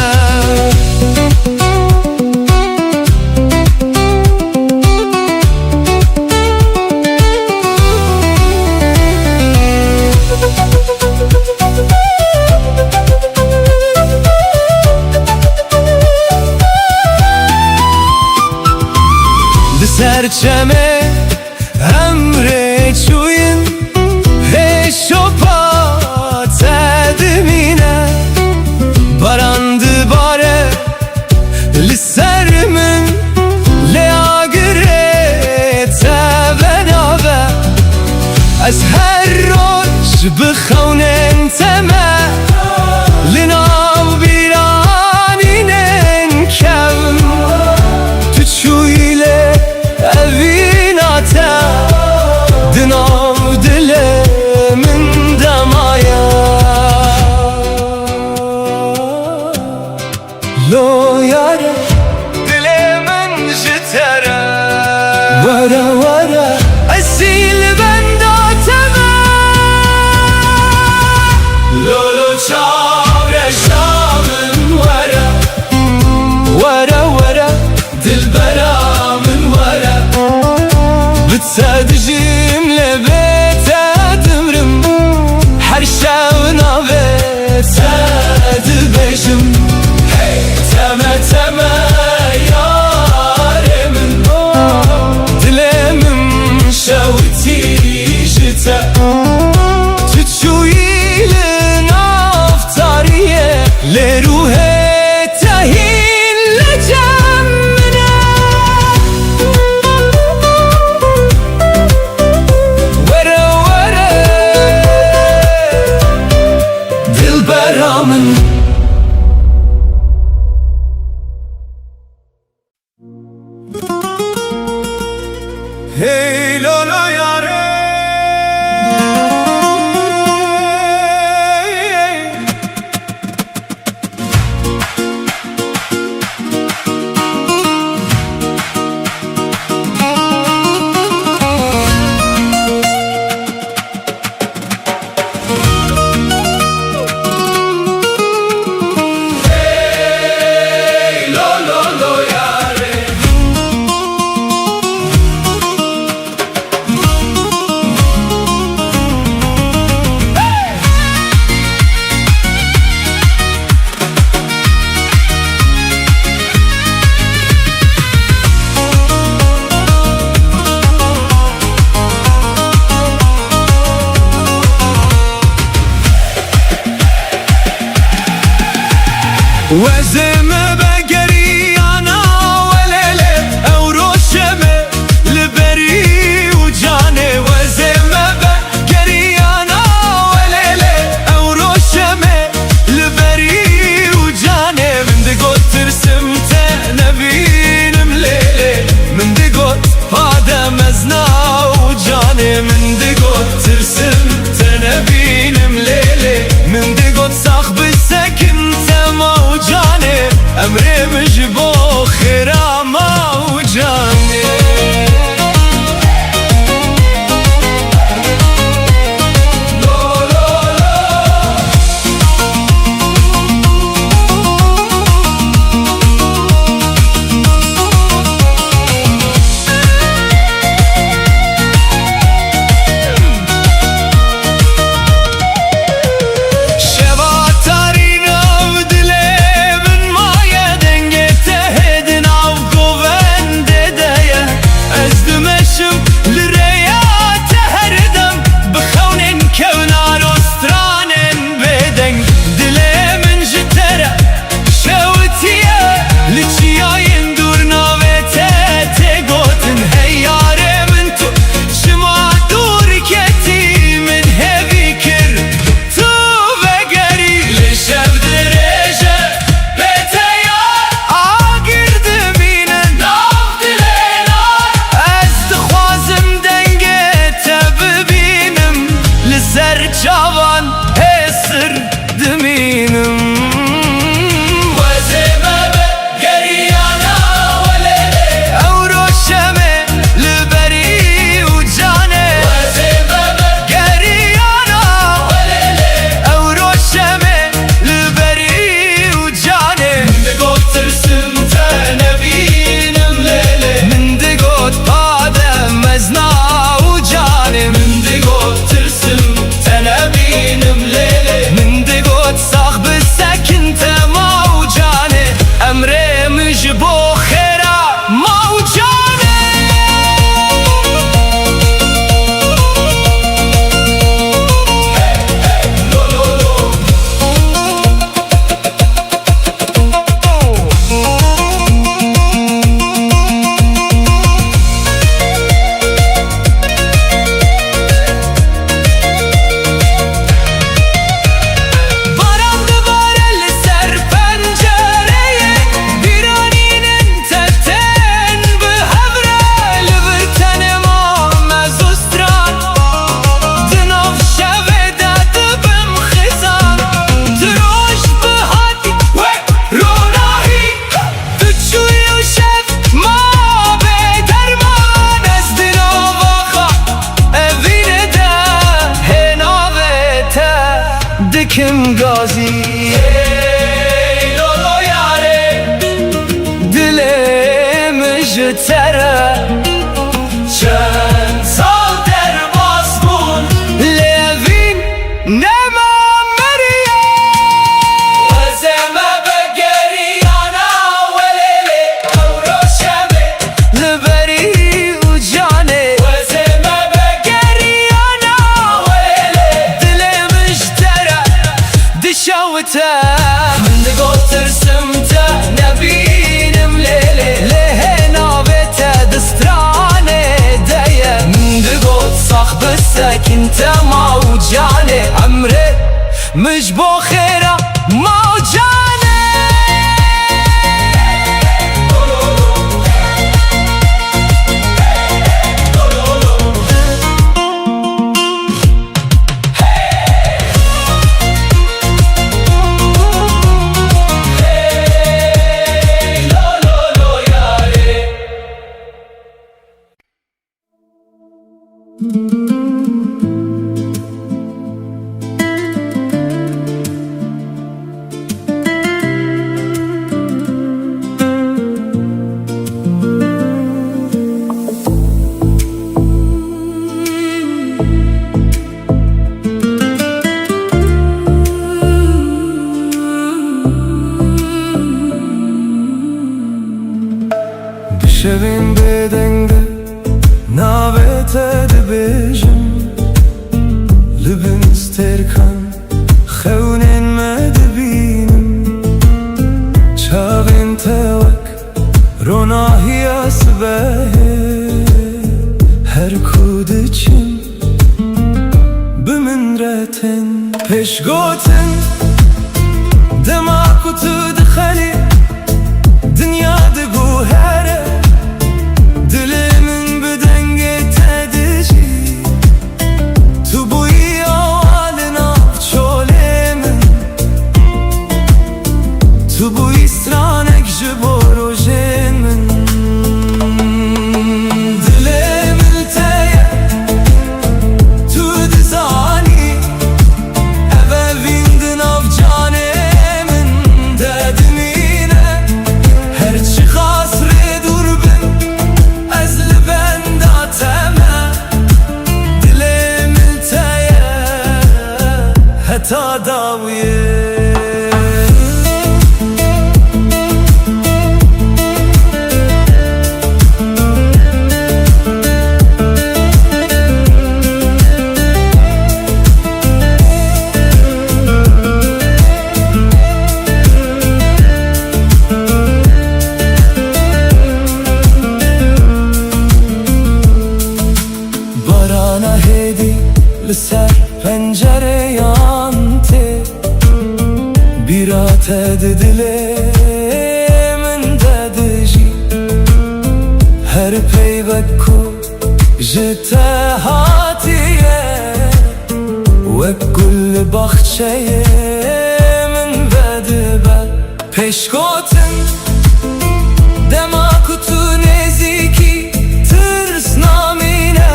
سرچمه امره چوین هشو پا تدمینه باراند باره لسر من لیاگره تبناوه از هر روش بخونن تمه لناو بیرانینن کم تو چویله اویناتا دناو دل من دمایا لو یاره دل من جتره وره وره اصیل بنداتمه لولو چاور شامن وره وره وره دل برا من وره بتدجیم لبت دمرم هر شو ناوت دبجم ای تمه تمه یار من وزمه بگریانا ولله او روشمه لبری و جانه وزمه بگریانا ولله او روشمه لبری و جانه من دقوت ترسم تنبینم لیله من دقوت آدم ازنا و جانه من دقوت ترسم تنبینم لیله من دقوت صاحب السكن تما و جانه امري مجبو خراما و جانه جوان هسر دمينم وزمه بگریانا ولله او روشمه لبری و جانه وزمه بگریانا ولله او روشمه لبری و جانه من دقوت ترسم تنبینم لیله من دقوت آدم ازنا و جانه من دقوت ترسم تنبینم لیله من دقوت صاحب السكن تما و جانه امري مجبو خيرا ما و جانه دکم گازی ای لولو یاره دلم جتره چند سال در باز بون لوین نما مریه وزمه بگریانا ولله او روشمه لبری و جانه وزمه بگریانا ولله دلم اشتره دشوته من دقوت ترسم تنبینم لیله له نابته دسترانه ديه من دقوت صاحب السكن تما و جانه عمري مجبو خيرا ما و جانه شوین بدنگه ناوته دبیجم لبن استرکان خونین ما دبینم تاوك روناهي سبه هر کودچم بمن رتن پیش گوتن دماغ تو دخلی دنیا دگو هره دلمن بدنگ تدجی تو بوی آوالنا چولمن تو بوی سرانک جبور و جنمن دلمن تیه تو دزانی اول ویندن av canımın dedimine her çıkas redur ben ezli ben dateme dilimin teye heta daviye Barana hedi لسر پنجره یانته بیرات دل من ددجی هر پیوک کو جته هاتیه و کل باخچه من بدبه پیش گوتن دماغ تو نزیکی ترس نامینه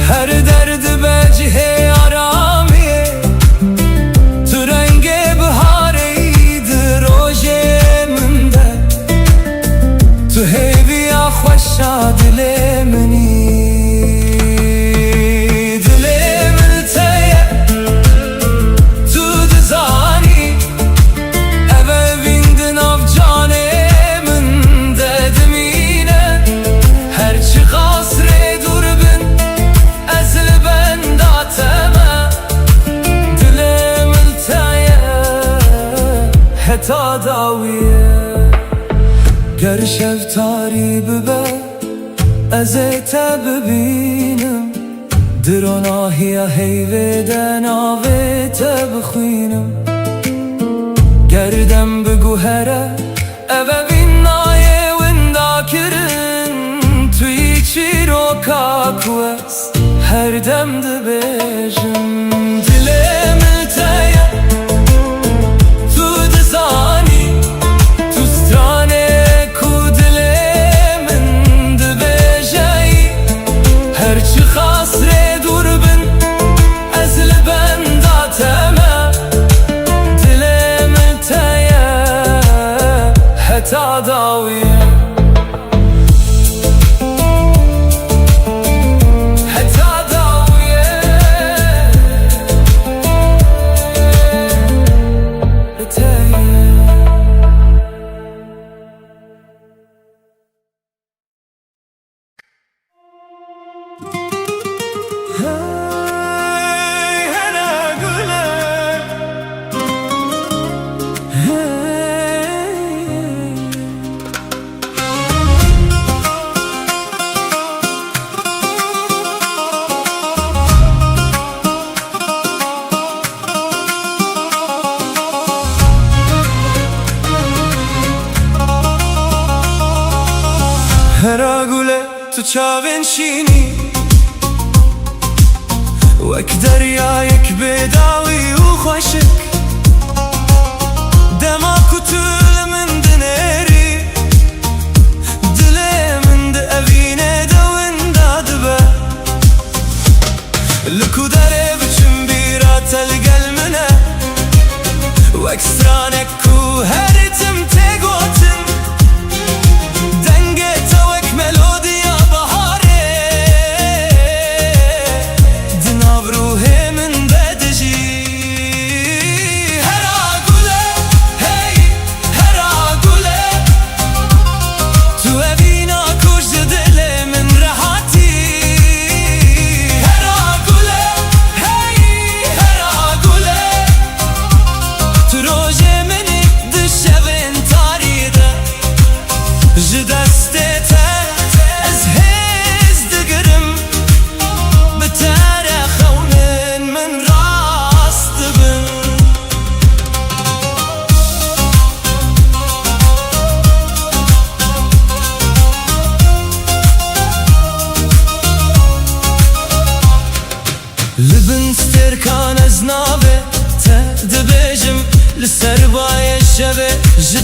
هر درد به جهه آرامیه تو رنگ بهاری دروژه منده تو هیویا خوشا دل منی دل من تیه تو دزانی اول ویندن av canımın dedimine her çi qasre dur ben ezli ben dateme dilimin teye heta daviye ger şevtarî bibe ez ê te bibînim dironahiya heyvê de navê te bixwînim gerdem bigû here ev evîn nayê winda kirin tuyî çîroka ku ez her dem dibêjim dilimin teye tu dizanî tu stranê ku dilê min dibêjeyî her çi qasrê dur bin ez li ben dateme dilimin teye heta daviye heta daviye teye hey hera gule hera gule tu çavên şînî wek deryayek bêdawî û xweşik dema ku tu li min dinêrî dilê min di evînê de winda dibe li ku derê biçim bîra te li gel min e wek stranek ku herî tim tê gotin dengê te wek melodiya beharê di nav ruhê min de dijî hera gule hey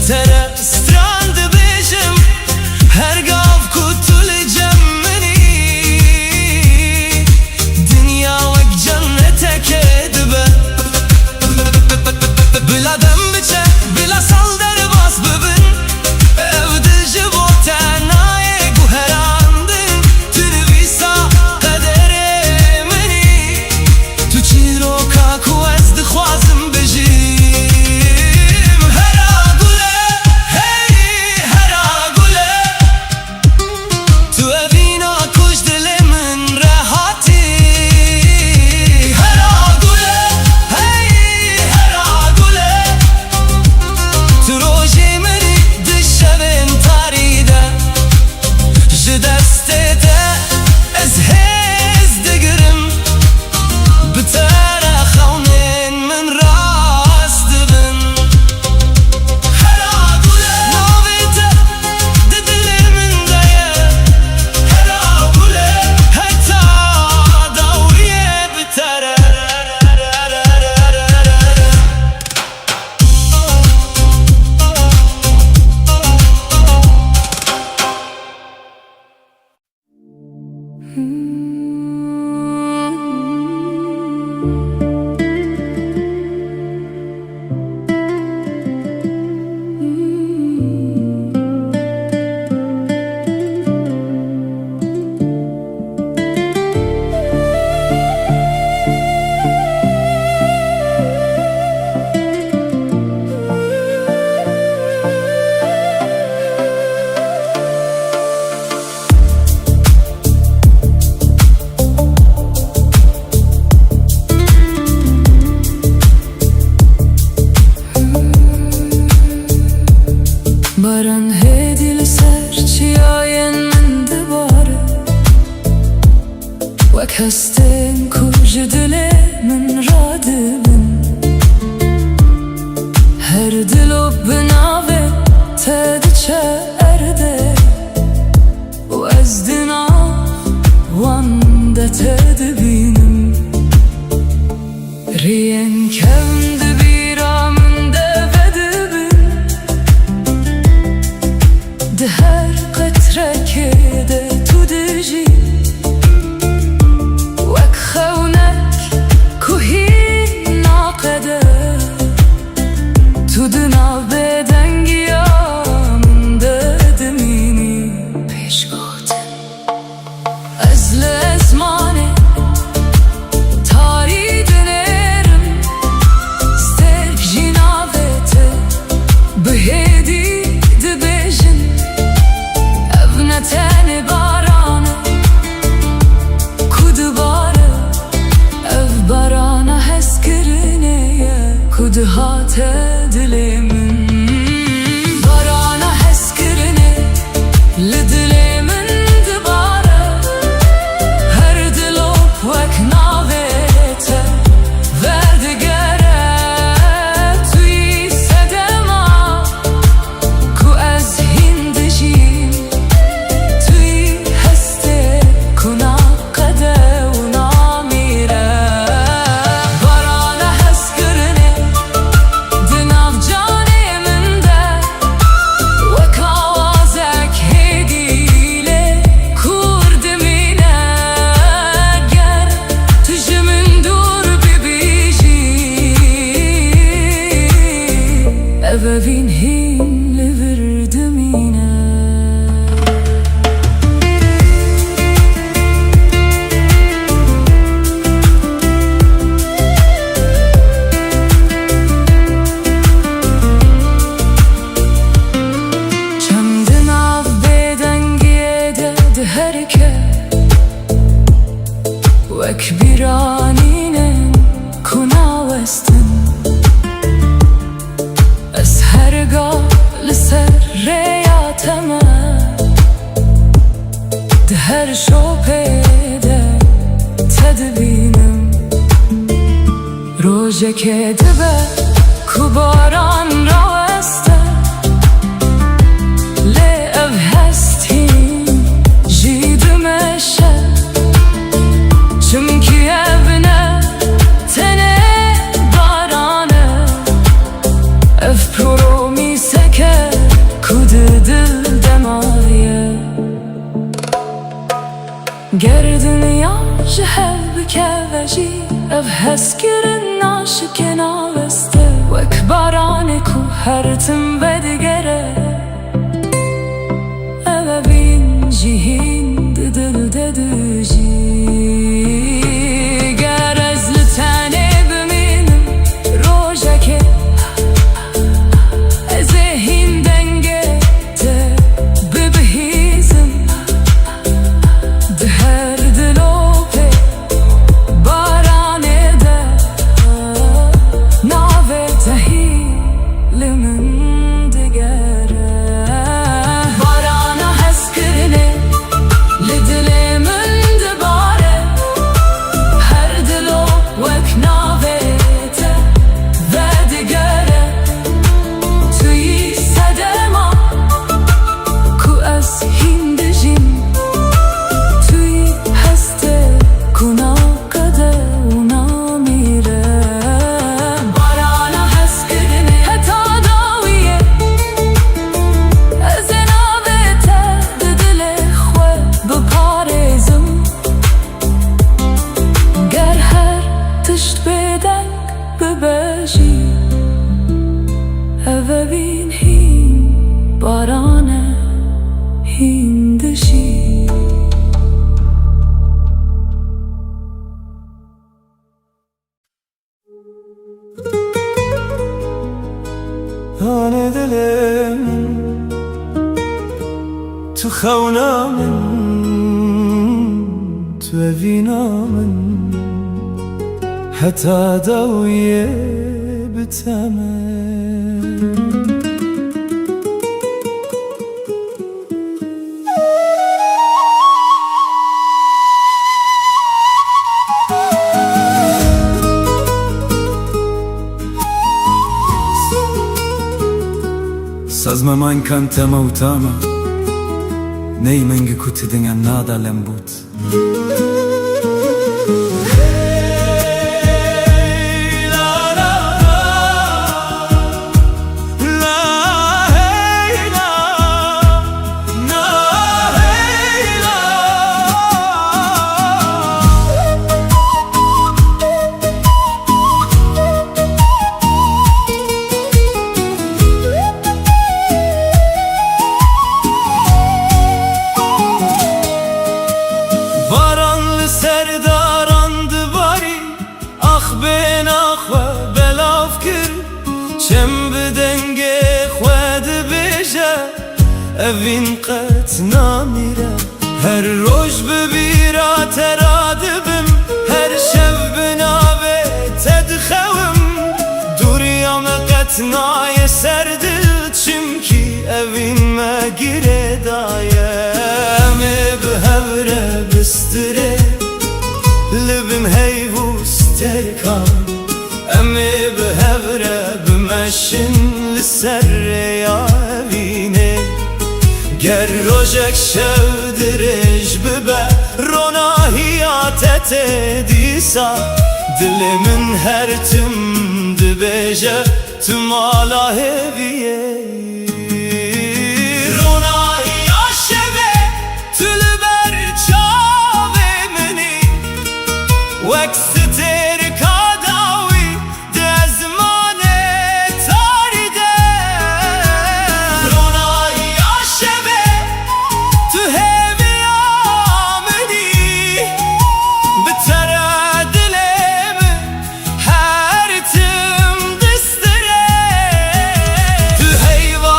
بتره ستراند بيجم هرقاف كتل جمني دنيا وك جنتك دبه بلا دم بچه بلا سال در باس ببن او دل بو تنای گوهراندن تنویسا قدر منی تو چی رو کاکو از دخوازم بجیم هرا گله هی هرا گله تو اوینا کش دل من راحتی هرا گله هی هرا گله تو روژی منی دشبن تاریده جدسته ده از هز دگرم بتره خونین من راست بن هرا گله نویته ددل من دایه هرا گله حتی داویه بتره Baran hedil ser çiyayen min dibare Wek hestin kuj dile min radibin Her dilo binave tediçe erde U ez dinav wanda tedbinim Riyen kevndi biramın devedibin ده هر قطره که ده تو دجی وک خونک کوهی ناقده تو دنا بدنگی من ددمینی پیش گوتن از لزمانه تاری دنرم سترک جناوته بهدی دبیجن تنی بارانه کود باره اف بارانه حس کرنه کود هات دل من بارانه حس کرنه لدل من دباره هر دلو وک ناویته وردگره توی صدما کو از هندجی Evin hinli verdim yine Çemdin av bedengiye dedi herke Vek biranine kunavestin از هرگاه لسر ریاتمه ده هر شوپه ده تدبینم روژه که دبه کو باران راوسته لی او هستیم جیدمشه چمکی evine tene barane ev promise ke kudu dil demaye گر دنیا جهل بکوشی اف هسکرن ناشکن آوسته وک باران کو هرتم بدگره او بین جهین دل ددوجی گر از لطنه بمینم روژه که ذهین دنگه ته ببهیزم ده هر دلو به بارانه ده ناوه تهی لمن دگره بارانا هست کرنه لدل من دباره هر دلو وک ناوه ته و دگره توی صدما کو از هندجیم توی هسته کنا قده اونا میره بارانا هست کردنه حتا داویه از ناوه ته دل خواه بپارزم گر هر تشت بدنگ ببجی او بین هین بارانه هندشی هانه دلم تو خونا من تو اوینا من حتی داویه بتمه Sazma man kanta mautama Nei mengi kutidinga nada lembut Varanlı serdarandı bari Ah ben ah ve belaf kir Çem bedenge khwed beje Evin qet namire Her roj bebira teradibim Her şev binave tedxevim Duriyam qet naye serdil Çimki evin me gire daye Emi behevre bistire Libim heyvus terkan Emi behevre bimeşin Lisserre ya evine Ger rojek şevdirej bibe Rona hiyatet edisa Dilimin her tüm dibeje Tüm ala heviye وكستر كاداوي ده زمانه تاريده روناي عشبه تو هبي آمدي بترى دلم هر تم دستره تو هيوا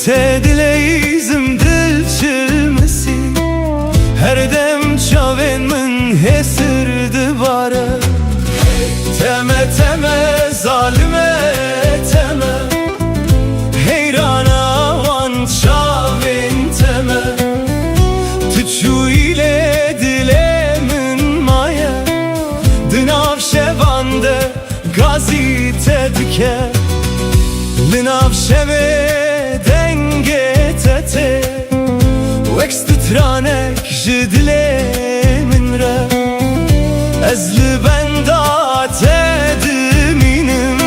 Bite dileyizim dil çilmesi her dem çavên min hesir dibare Teme teme zalime teme heyrana wan çavên teme Tu çûyîlê dilê min maye Di nav şevan de gazî te dike Li nav şevê dengê te tê Wek stranek ji dilê min re Ez li benda te dimînim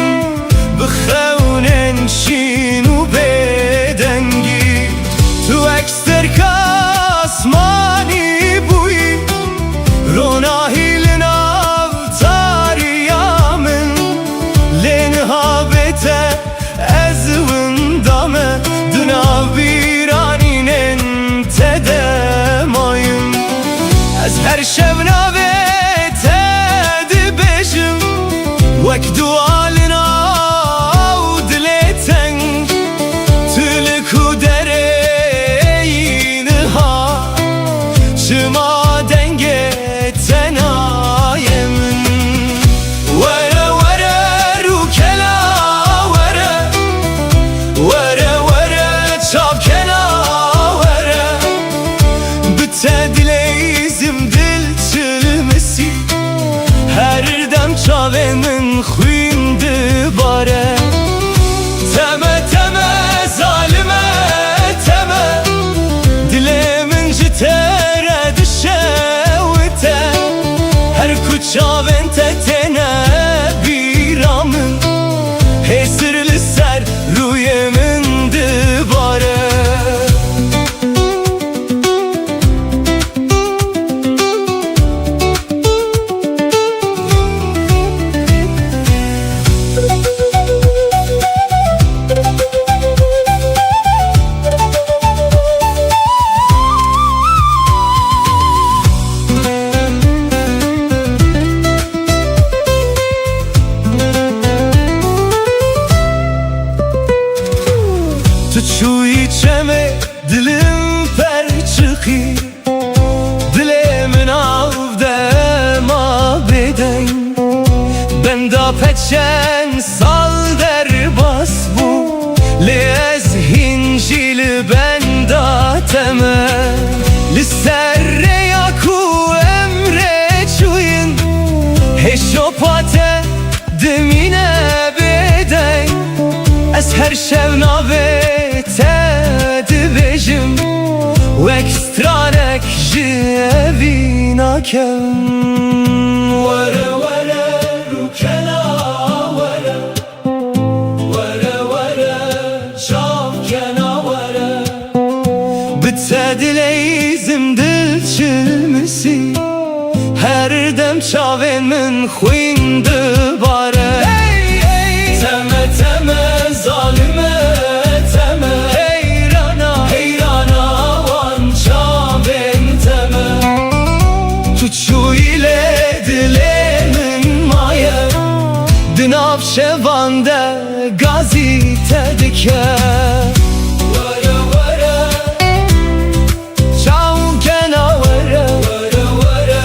Bi xewnên şîn û bêdengî Tu wek sterka asmanî bûyî Ronahî li nav tariya min Lê nihavê te ez winda me Di nav bîranînên te de mayim Ez her şev navê te dibêjim Wek dua li nav dilê teng Tu li ku dereyî niha Çima dengê te naye min Were were rûkela were Were were çavkena were Bi te dileyizim dil çilmesi her dem çavên min xwîn dibare Teme teme zalime teme Dilê min ji te re dişewite Her ku çavên te têne bîra min Hêsir li ser rûyê min dibare Tu çûyî çemê dilim per çıxî Dilê min av de ma bêdeng Benda peçen sal derbas bû Lê ez hîn jî li benda teme Li ser rêya ku emrê çûyîn Hêşopa te dimîne bêdeng Ez her şev navê te dibêjim Wek stranek ji evî nakem Were were rûkela were Were were çavkena were Bi te dileyizim dil çilmesi her dem çavên min xwîn dibare Teme teme zalime teme Heyrana heyrana wan çavên teme Tu çûyîlê dilê min maye Di nav şevan de gazî te dike Were were çavkena were Were were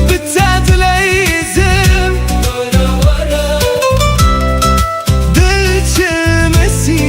Bi te dileyizim Were were dil çilmesi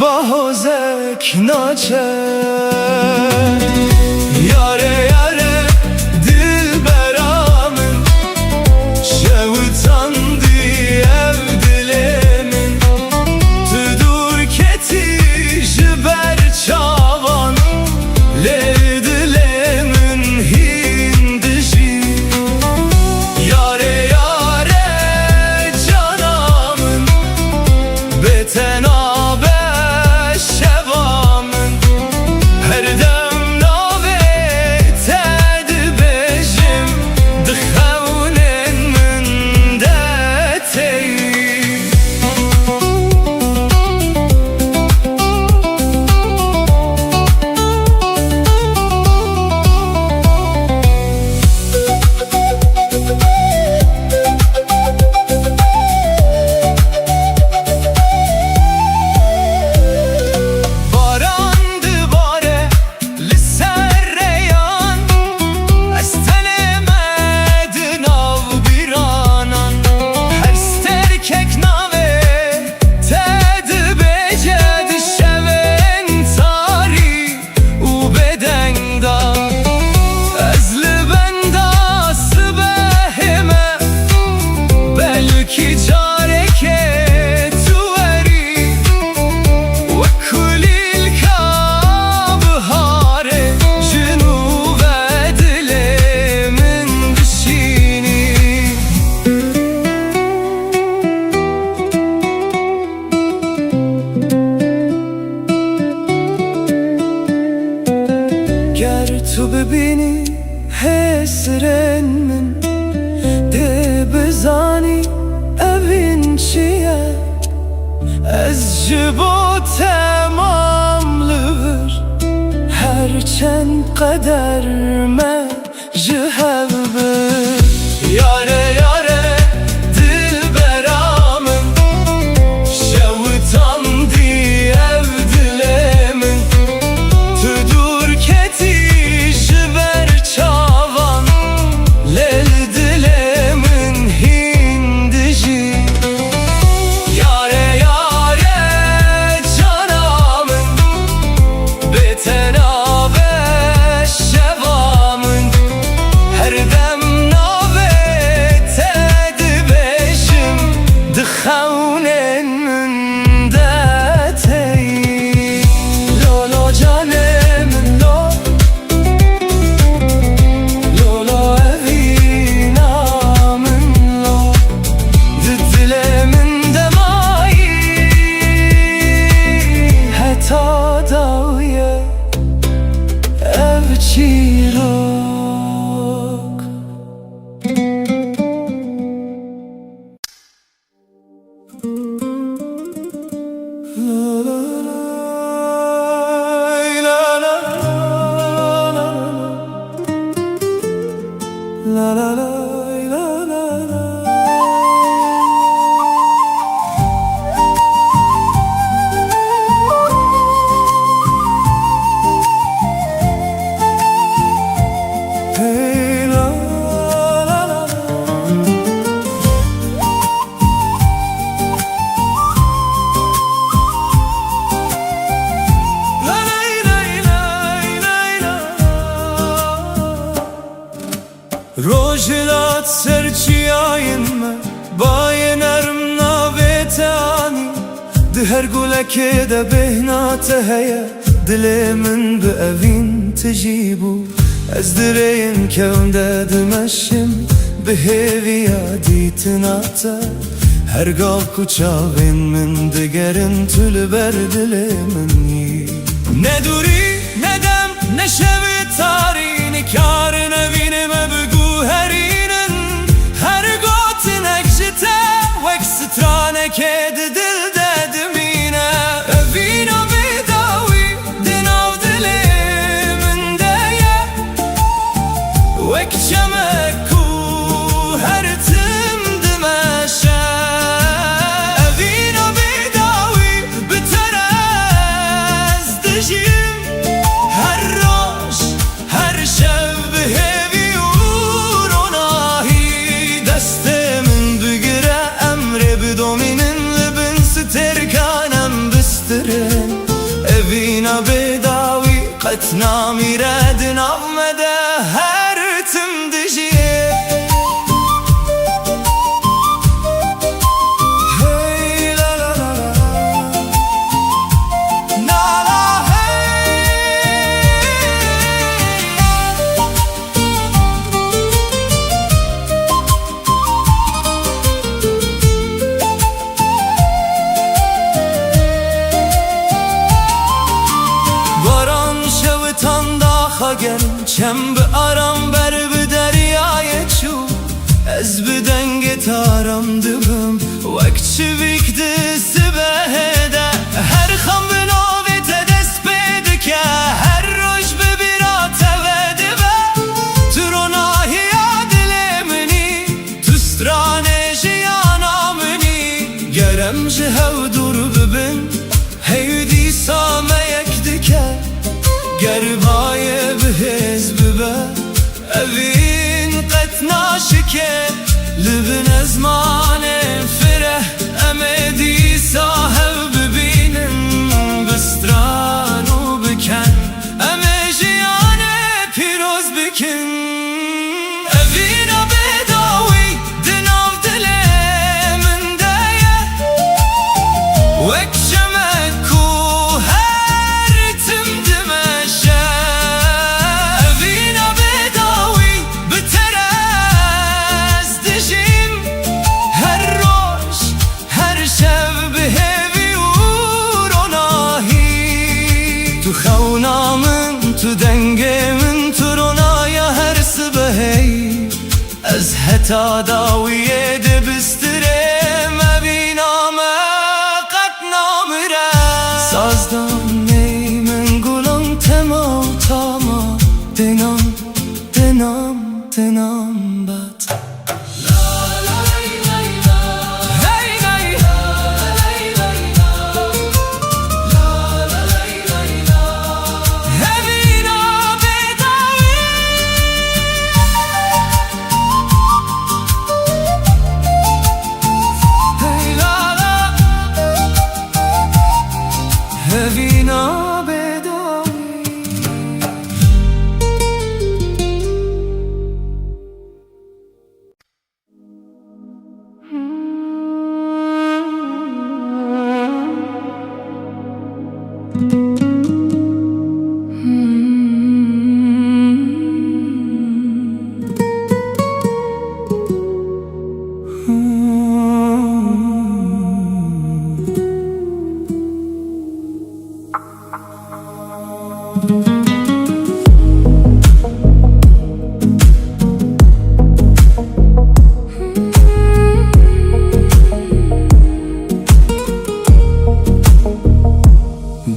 bahozek naçe Yare yare dilberamın Şevitandı ev dilemin Tüdur keti jiber çavan Le dilemin hindişi Yare yare canamın Beten Tu bibini hesren min De bizani evin çiye Ez ji bo temamlı bir Herçend qeder me ji hev bir Yare yare dilberamın Şevitandı ev dilemin Tüdur keti Rojilat serçiyayın me Bayenerim navetani Di her guleke de behnate heye Dilemin bi evin tecibu Ez direyin kevnde dimeşim Bi heviya ditinate Her gav kuçavin min digerin Tülber dilemin yi Ne duri ne dem ne şevi tari Nikarın evinime bigû herinin Her gotin ekjite Wek strane kedi dil dedimine Evina bidawi dinav dilimin deye Wek çemeku her tim dimeşe Evina bidawi biterez dijim Her roş her şev میره دناو مده هر تم دجیه هی لا لا لا لا لا گرم چم به آرام بر به دریای چو از به دنگ تارم دبم وقت چویک دست بهده هر خم به نوی تدست بده که هر روش ببیرا توده به تو رو ناهی دل منی تو سترانه جیانا منی گرم جهو دور ببین هیدی سامه یک دکه گربای بهز ببه اوین قد ناشکه لبن ازمان فره امدی صاحب ببینن بسترانو بکن امه جیان پیروز بکن اوین بداوی دناو دل من دایه تو دنگ من تو رونایا هر سبهی از حتا داویه دبستره مبینام قد نامره سازدان نی من گلم تما تاما دنام دنام دنام بد وینا بداوی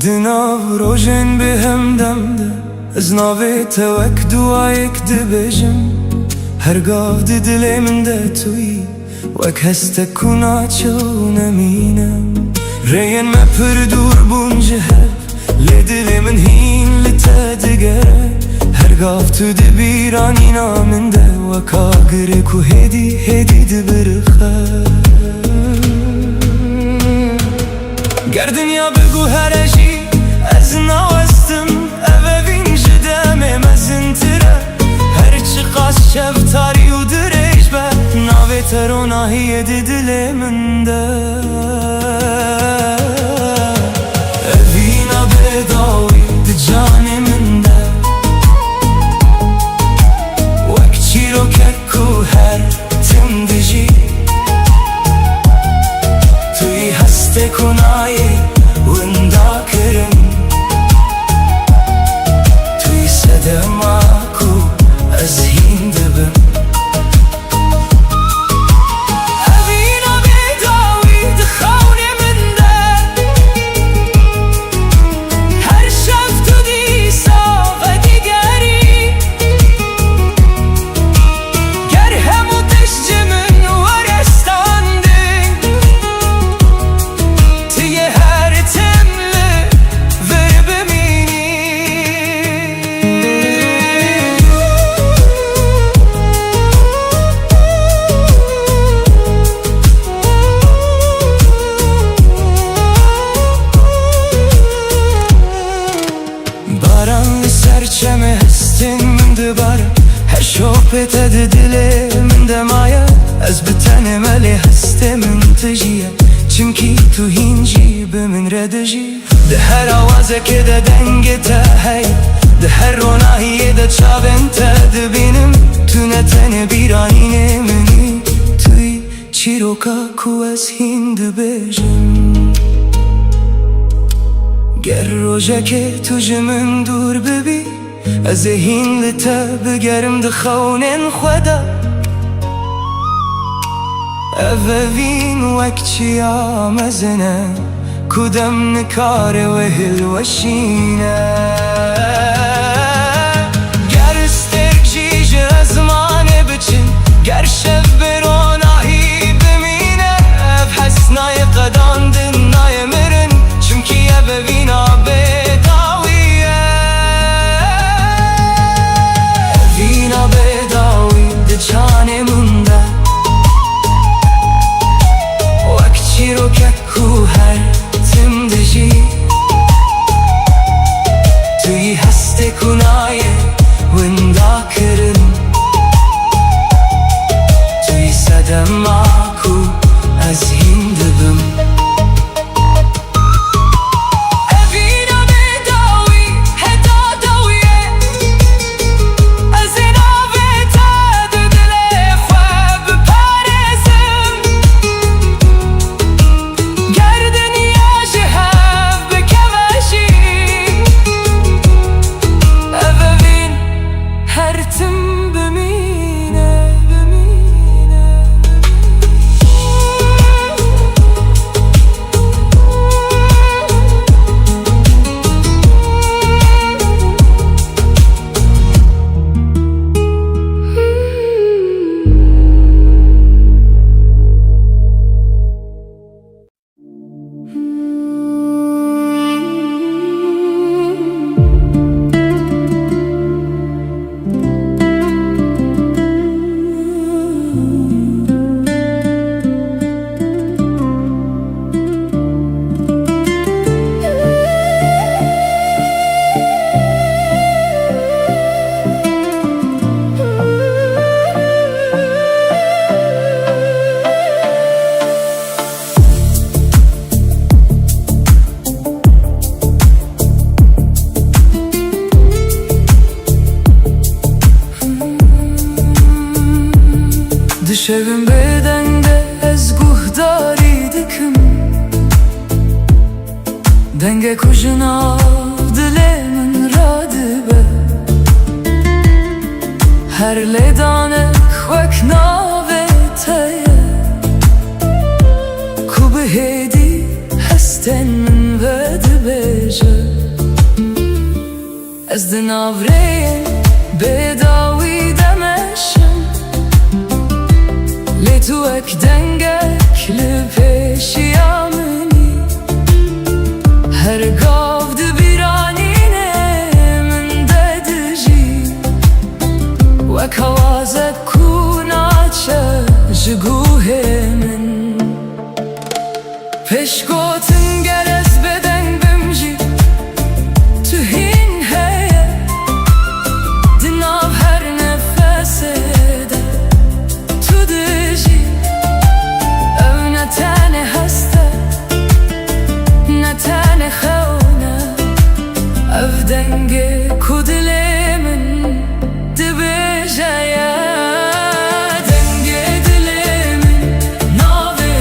دناو روشن به هم دمده از ناوی توک دوایک دبجم هرگاه دل من ده توی وک هست کنا چو نمینم رین ما پر دور بونجه لدل من هین لتدگره هرگاه تو دبیرانی نامن ده وکا گره کو هدی دبرخه گر دنیا بگو هرشی از ناوستم اوین جدمه مزنتره هرچی قاس شفتاری و درش به ناوی تروناهی دل من ده اوینا بداوی ده جان من ده وک چی رو ککو هر تم دجی توی هسته کنایی وندا کرم توی صدماکو از هین دبم اوینا بداوی ده خونه من sohbet edile من دمايا از بتنمالي هسته من تجيه چمكي تو هنجي بمن ردجي ده هر آوازه که ده دنگته هی ده هر روناهیه ده چاونته ده بینم تو نتنه بیرانینه منی توی چیروکا کو از هند بجم گر روژه که تو جمن دور ببی از هین لتا بگرم ده خونن خدا اوین وقتی آمزنه کدام نکاره و هل وشینه گر استرگی جزمانه بچین گر شب بروناهی بمینه اف حسنای قدان دنای مرن چمکی اوین آبداویه اوین آبداوی ده چانه مونده وقتی رو که کو هر تم دجی توی هسته کنایه وندا کرن توی صدم آکو از هند بم Dışarım bedende ez guhdari dikim Denge kujuna dilemin radibe Her ledane khwek nave teye Kube hedi hesten min vedi beje Ez de navreye bedawi demeşim تو اک دنگک لپیشیا منی هر گاو ده بیرانینه من ددجی وک هوازک کوناچه جگوه من پشگوتن گرز بدن بمجی تو هین هیه دناو هر نفسه ده تو دجی نتانه هسته نتانه خونه اف دنگه کدله من دبیجه یا دنگه دله من ناوه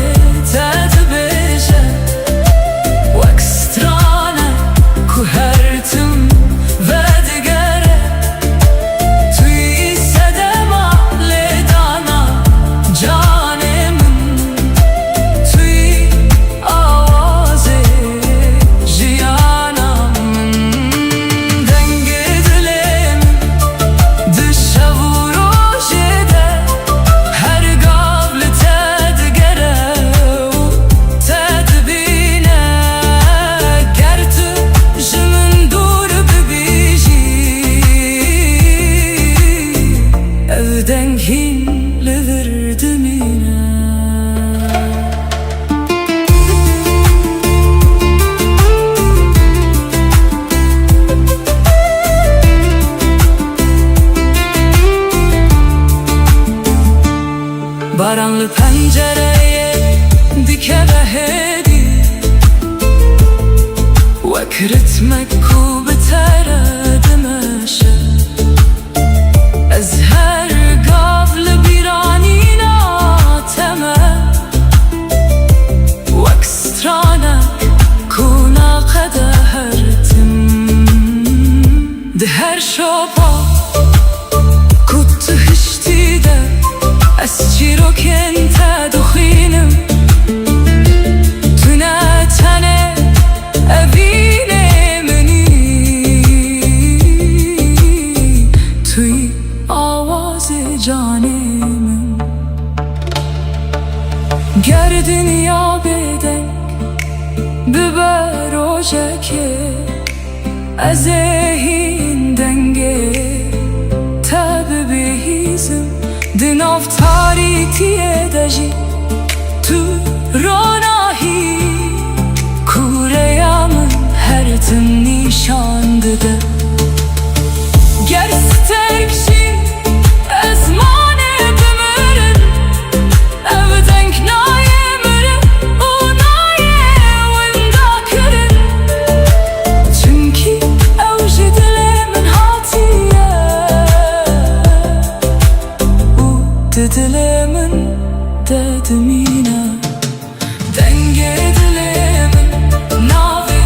تا دبیجه Karanlık pencereye dikeve hedi Vekritmek ku betere demeşe Ez her gavlı biranina teme Vek stranek ku naqede hertim De her şopa kut hişti de Ez çiroken te duxinem Tune tene evine meni Tuy avaz canemin Ger dünya bedek biber ojeke Ezehin denge tabi behizim Dinav taritiye deji tu ronahi Kureyamın her tim nişandı de Ger sterkşi ezmane bimirin Ev denk naye mirin U naye winda kirin Çünkü ev jidilimin hatiye U didilimin dedimine Denge dilimin navi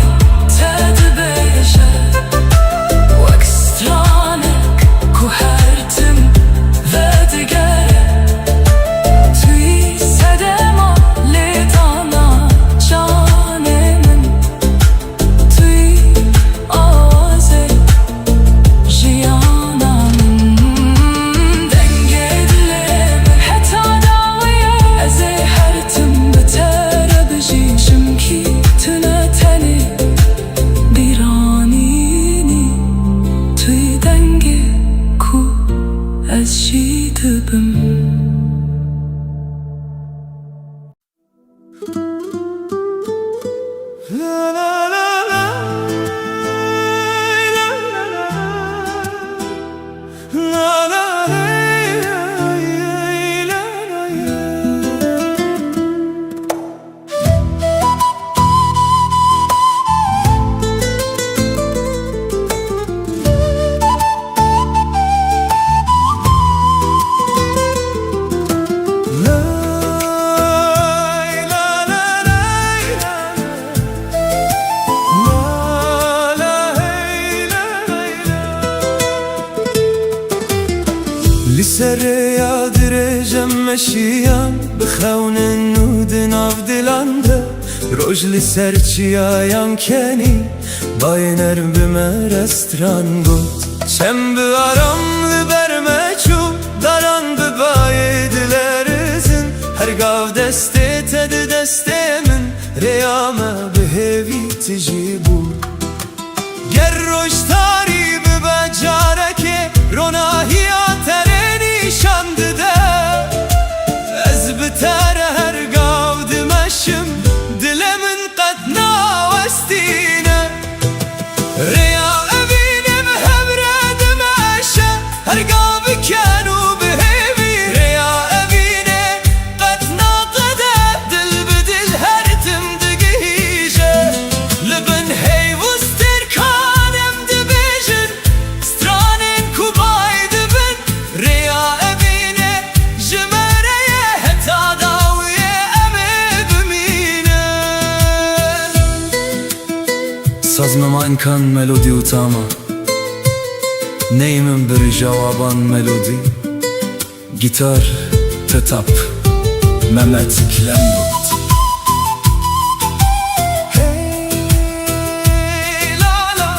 tedbeşe Vek stranek ku hertim ve digere Tuy sedema letana canemin Tuy aze jiyanamın Denge dilimin heta daviye Eze hertim betere bijişim ki tüne teni biranini Tuy denge ku ez jidibim La la la la la la la la la لسر يادرجم مشيان بخون النود ناف دلانده روج لسر چیایان کنی باینر بمرستران گوت چم بیارم لبرمه چو داران ببای دلرزن هر گاو دسته تد دسته من ریامه بهوی تجیبو گر روش تاری ببجاره که روناهی şandı da Ez bitere her gavdim eşim Dilemin qatna vestine Riya evinim hevredim eşe Her gavi kanu bihevi Riya evine qatna qada Dil bidil her tim digije Libin heyvustir kanem dibijin Stranin kubay dibin Riya Sazmama imkan melodi utama Neyimin bir cavaban melodi Gitar tetap Mehmet Klemrut Hey la la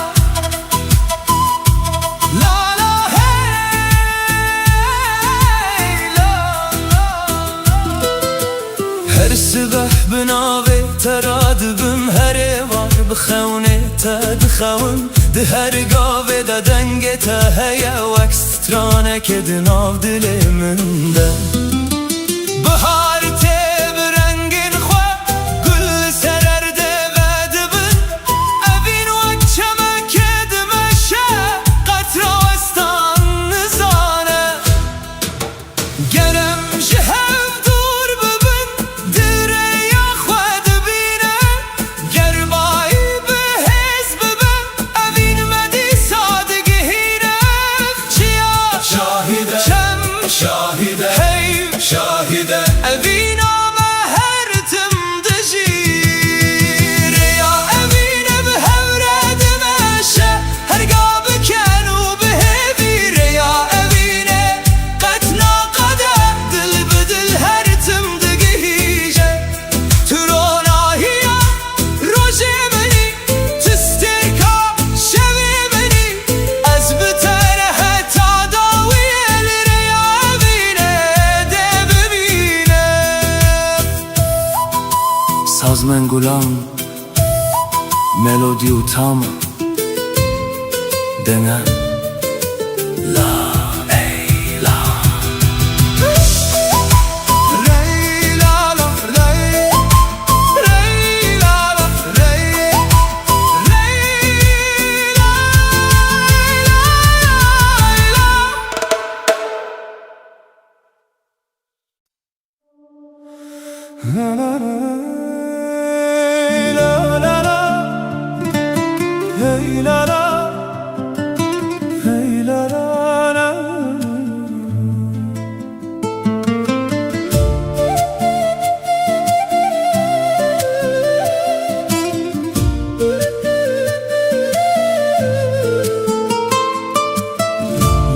La la hey la la Her sabah binave teradibim her var بخونه تدخون ده هر گاوه ده دنگ ته هیا وکس ترانه که دناو دل من ده بهار ته برنگین خواه گل سرر ده ودبن اوین وک چمکه دمشه قطر شاهده هی شاهده اوینا مهرتم دجیر یا اوینه به هورد مشه هرگا بکن و بهبیر یا اوینه قتنا قده دل بدل هرتم دگیجه تروناهیا روژه منی تسترکا شوی منی از بتره حتی داویل ریا اوینه ده ببینه سازمن گلام ملودی و تام دنه لا ای لا ری لا لا ری ری لا لا ری ری لا لا لا hey la la hey la la la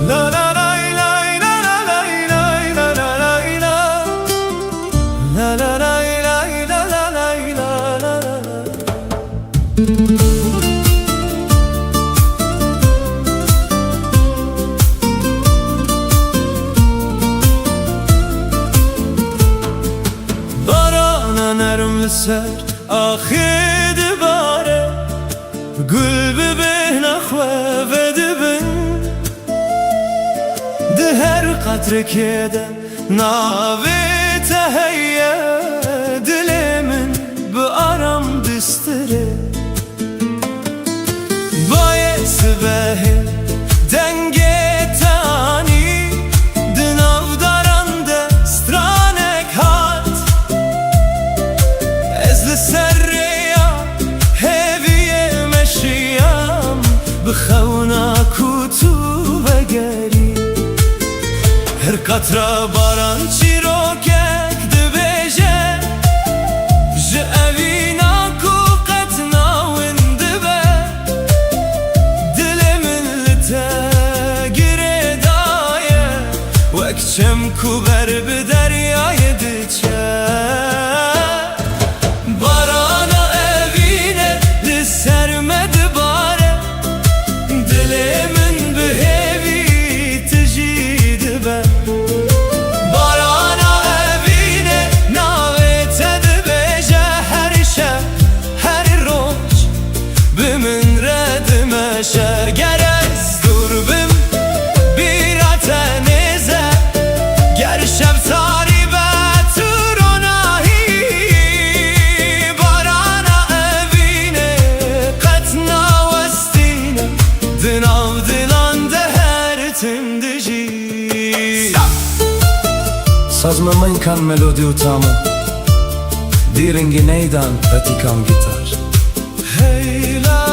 la la la la la la la la la la نرم سر آخی دباره گل ببه نخواه و دبن ده هر قطره که ده ناوی تهیه دل من به آرام دستره باید سبه دنگ تانی دناو دارنده سترانک هات سریا هوی مشیم بخونا کتو بگری هر قطره باران چی رو کک دبیجه جه اوینا کو قطنا وندبه دل من لتگره دایه وکچم کو بر به دریای دچه گرز دور بم بیرات نیزه گر شب تاری به تو رو نهی بارانا اوینه قطنا وستینه دناو دلان ده هر تندجی سازم من کن ملودی و تامو دیرنگی نیدان پتیکام گیتار هی لا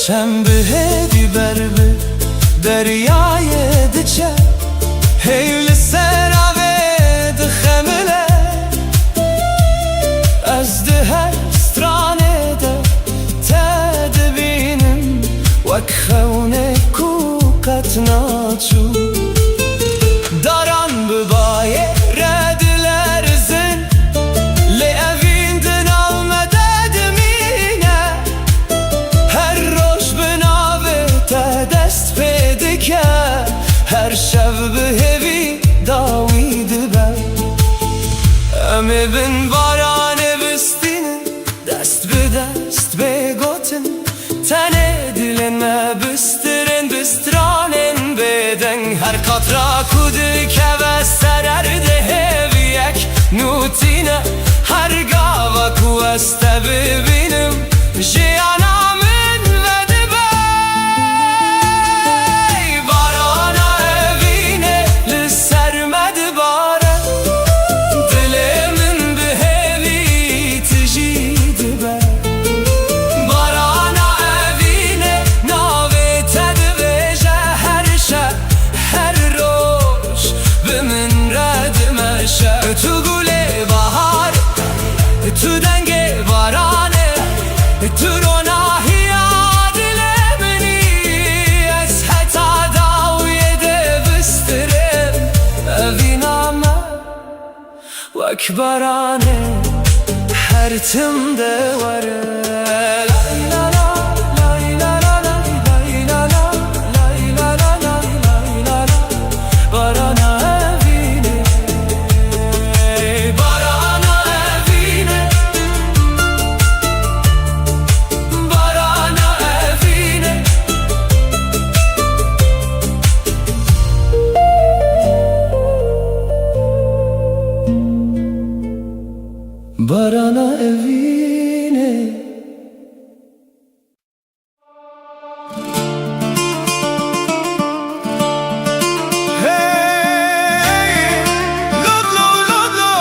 چم به هدی بر به دریای دچه هیل سراوه دخمله از ده هر سترانه ده تدبینم وک خونه کو قطنا چو داران ببایه رد لرزن لی اوین دناو مدد مینه هر روش بناوه تا دست پیده که هر شب به هوی داوید بر امه بن بارانه بستینه دست به دست بگوتن تنه دلن ما بسترن بسترانن بدن هر قطرا کده که و سرر ده هویک نوتینه هر گاوا کو است ببینم جیانا من و دبی بارانا اوینه لسر مد باره دل من به هوی وەک بارانێ هەرتمدە وەرە Barana evine Hey, lodlo, lodlo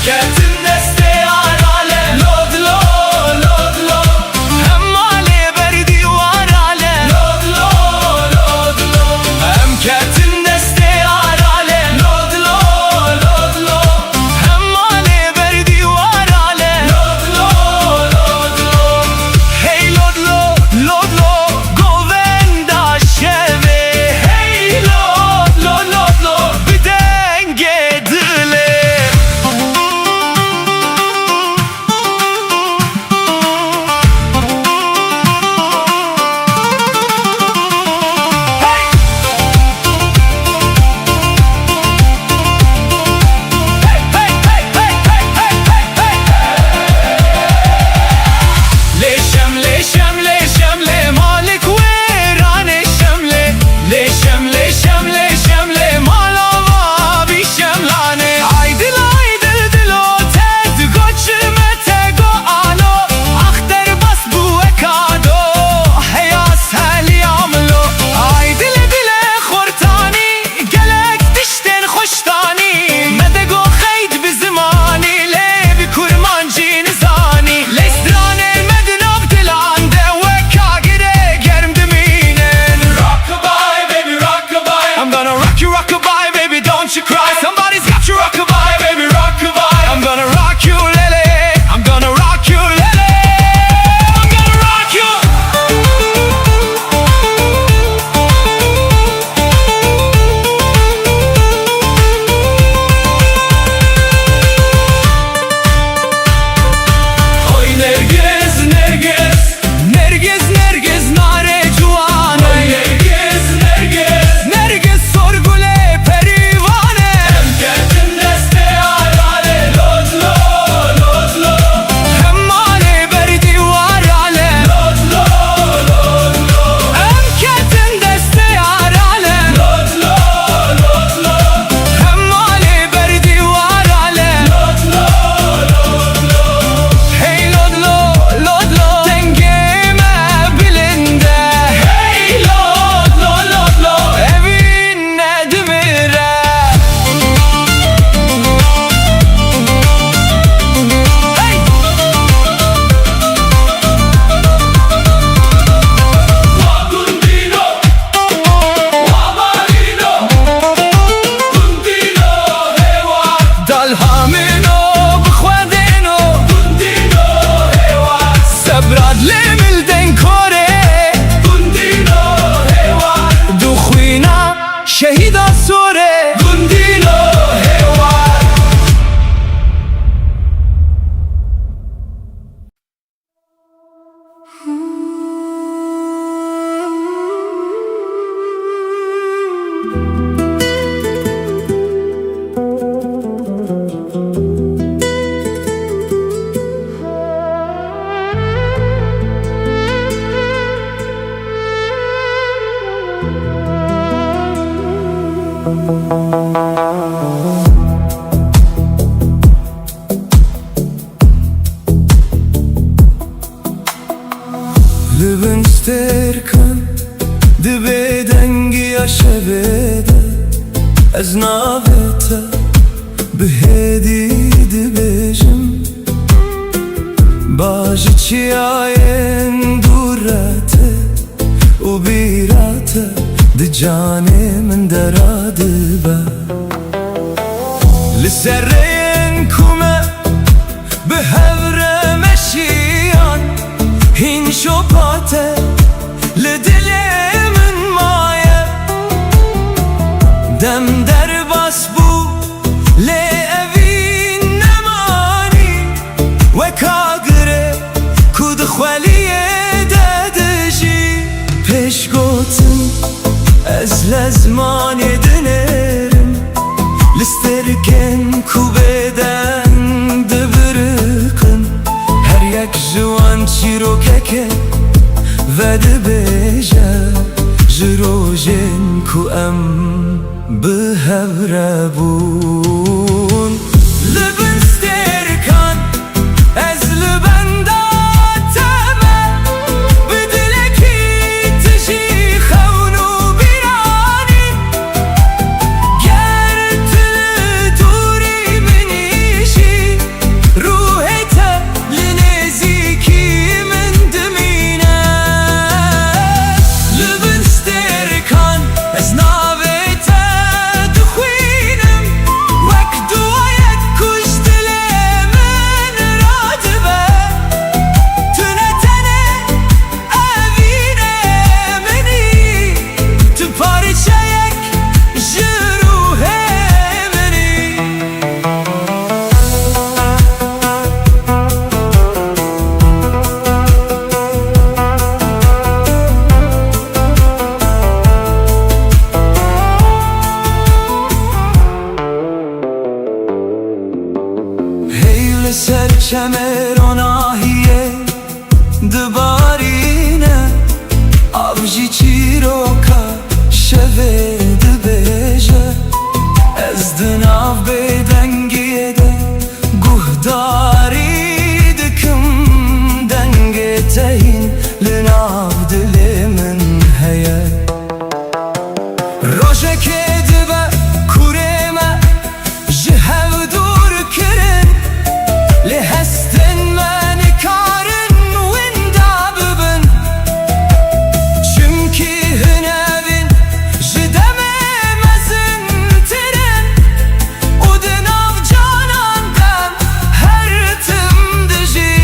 Ketim desteği Lübün sterkan dibe dengi yaşabede Ez navete bihedi dibejim Bajı çiyayen durate U birate di cane min derade be Liserreyen kume bihevre meşiyan Hin şopate li dilimin maye Dem derbas bu li evin nemani Ve kagre kud xweliye dediji Peş gotin ez lezmane dinerim Listerken kubeden dibiriqin Her yek jiwan çîrokeke ve dibêje Ji rojên ku em bihevre bûn Li bin sterkan ez li benda teme Bi dilekî tijî xewn û bîranî Ger tu li dûrî min îşî Ruhê te li nêzîkî min dimîne Li bin sterkan ez navê te dixwînim Wek duayek ku ji dilê min radibe Tu ne tenê evînê minî Tu parçeyek ji ruhê minî Hey li ser çemeronahiye dibarîne Av jî çîroka şevê dibêje Ez di nav bêdengiyê de guhdarî dikim Dengê te hîn li nav dilê min heye Rojekê dibe kurê me ji hev dûr kirin Li hestin me nikarin winda bibin Çimkî hin evin ji demê mezintirin û di nav canan dem her tim dijî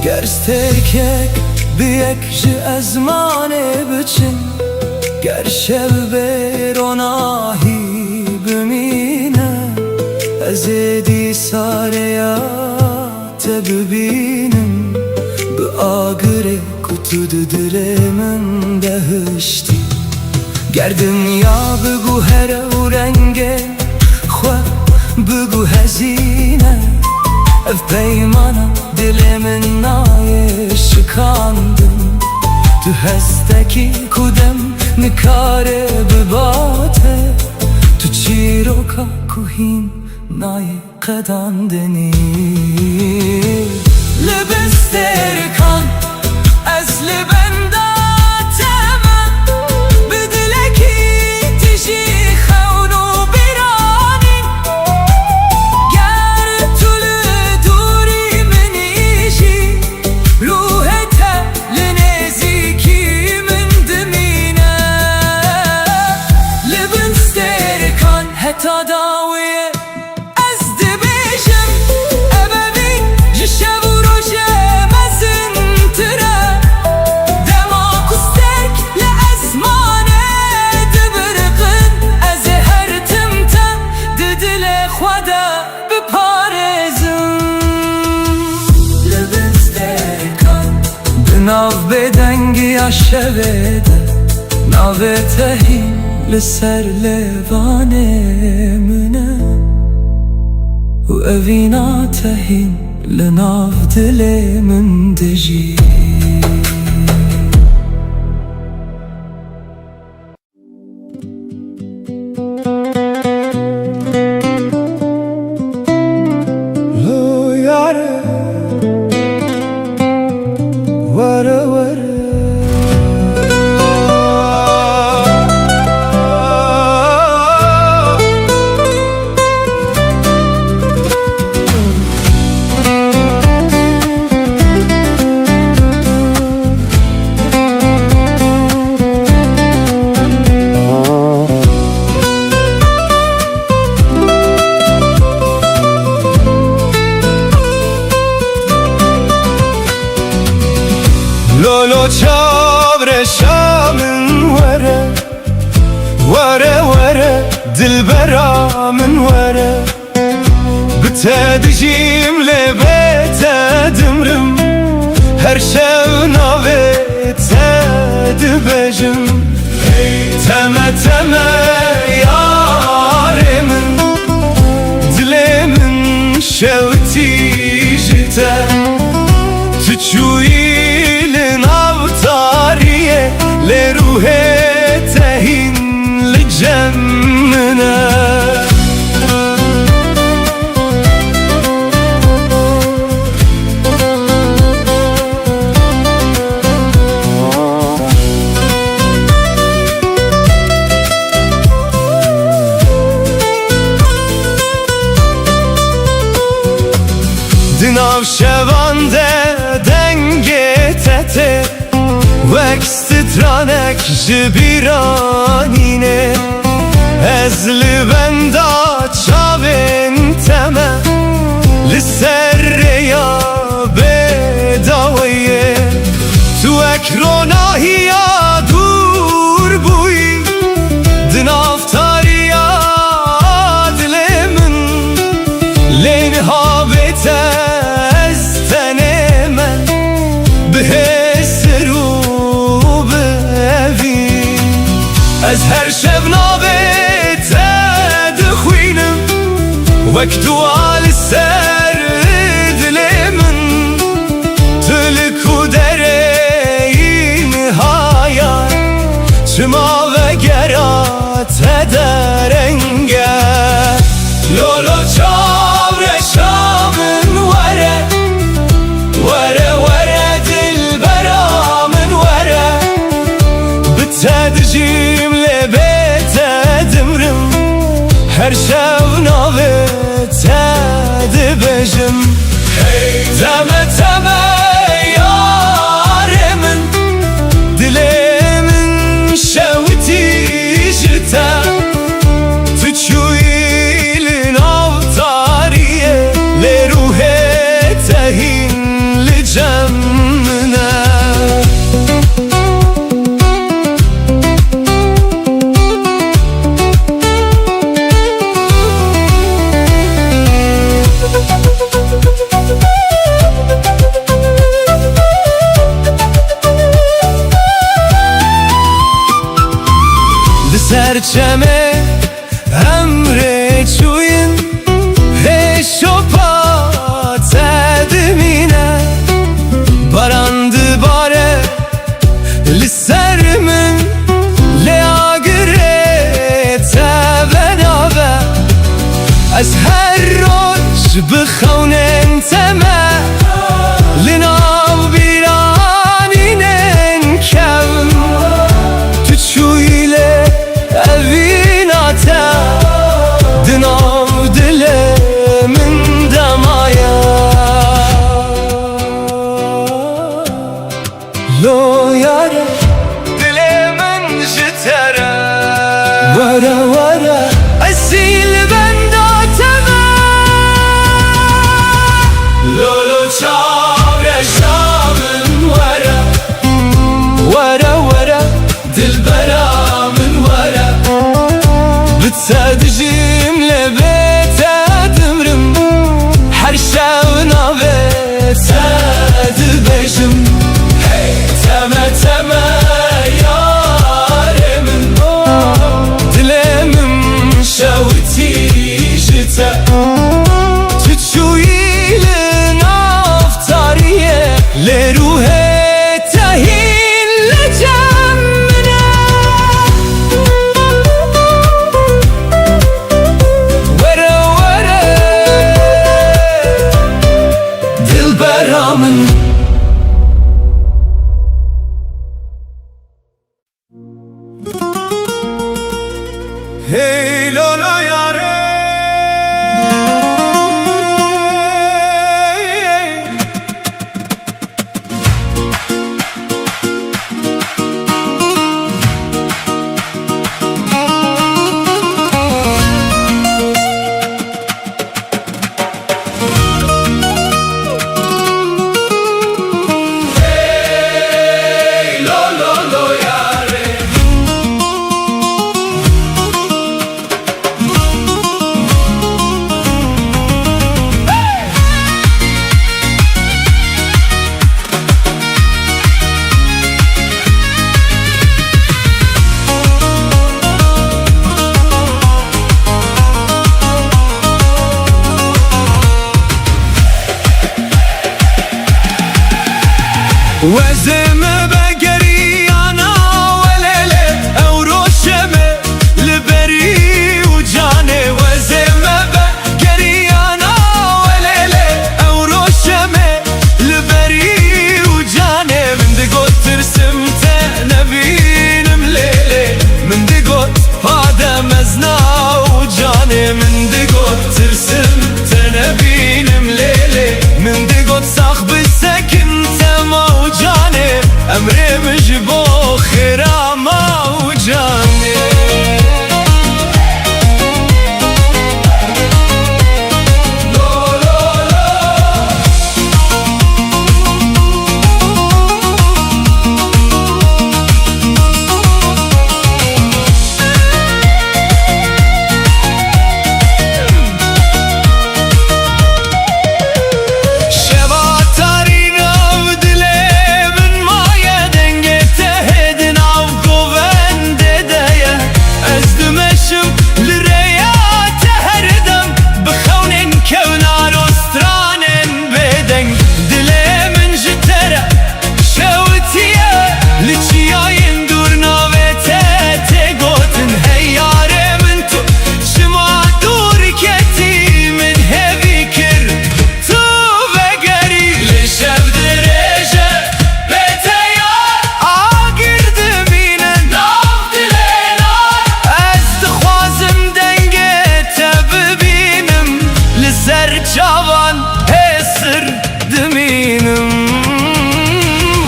Ger sterkek biyek ji ezmanê biçin Ger şev bêronahî bimîne Ez ê dîsareya te bibînim Bi agirê ku tu di dilê min de hiştî Ger dinya bigu here û rengê xwe bigu hezîne Ev peymana dilê min nayê şikandin Tu hestekî ku dem nikare bibate Tu çîroka ku hîn nayê qedandinî Li bin sterkan ez li benda teme Bi dilekî tijî xewn û bîranî Ger tu li dûrî min îşî Ruhê te li nêzîkî min dimîne Li bin sterkan heta dawiyê ez dibêjim Ebevîn ji şev û rojê mezintire Dema ku sterk li ezmanê dibiriqin Ez ê her tim te di dilê xwe de biparêzim Li bin sterkan di nav bêdengiya şevê de Navê te hîn li ser lêvanê min e û evîna te hîn li nav dilê min dijî لولو چاور شامن وره وره وره دلبرا من وره بتدجیم لبیت دمرم هر شو ناویت دبجم تمه تمه یار من دل من شوتی جتا تچوی لناو تاریه لروح تهین لجمنا دناو شوانده دنگه تته وکست ترانک جبیرانینه از لبندا چاوین تمه لسر یا بداویه تو اکروناهی یا دور بوی دناف تاریا دل من لینها بتز تنه من بهسر و بوی از هر شب نابت دخوینم وقت دوال سر دل من تلکو درین هایار چما و گرات درنگه لولو چاور شامن وره وره وره دلبرا من وره بتدجیم لبیت دمرم هر شو ناویت دبجم تمه تمه یار من دل من شوتی جتا تچوی لناو تاریه لروح تهین لجمنا سرچمه امره چوین هشو پات دمینه باراند باره لسر من لیاگره تبنابه از هر روش بخونن تمه لناو بیرانینن کم تو چویله اویناتا دناو دل من دمایا لو یاره دل من جتره وره وره اصیل بنداتمه لولو چاور شامن وره وره وره دلبرا من وره بتدجیم لبیت دمرم هر شو ناویت دبجم تمه تمه یار من دل من شوتی جتا تچوی لناف تاریه لروح تهین لجمنا وره وره دلبرا من هی لولو یاره وزمه بگری انا ولله او روشمه لبری و جانه وزمه بگری انا ولله او روشمه لبری و جانه من دقوت ترسمت نبینم لیله من دقوت هذا مزنا و جانه من دقوت ترسمت نبینم لیله من دقوت صاحب السكن موجانه امري مجبو خيرا موجانه جوان هسر دمينم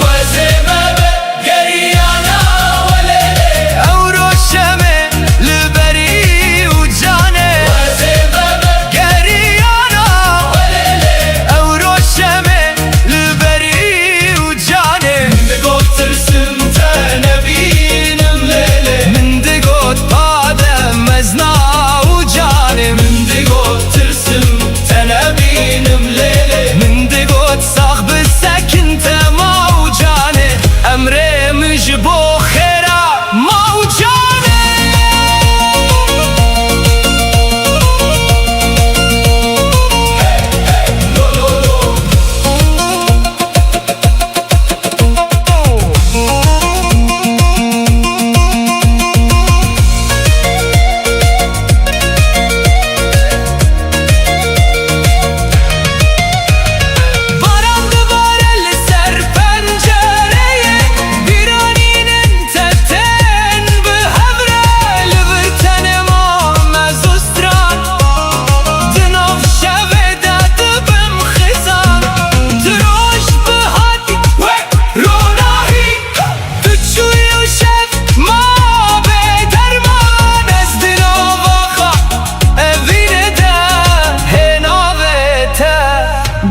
وزمه بگری انا ولله او روشمه لبری و جانه وزمه بگری انا ولله او روشمه لبری و جانه من دقوت ترسمت نبینم لیله من دقوت بعد مزنا و جانه من دقوت ترسمت نبینم لیله من دقوت صاحب السكن موجانه امري مجبو خيرا موجانه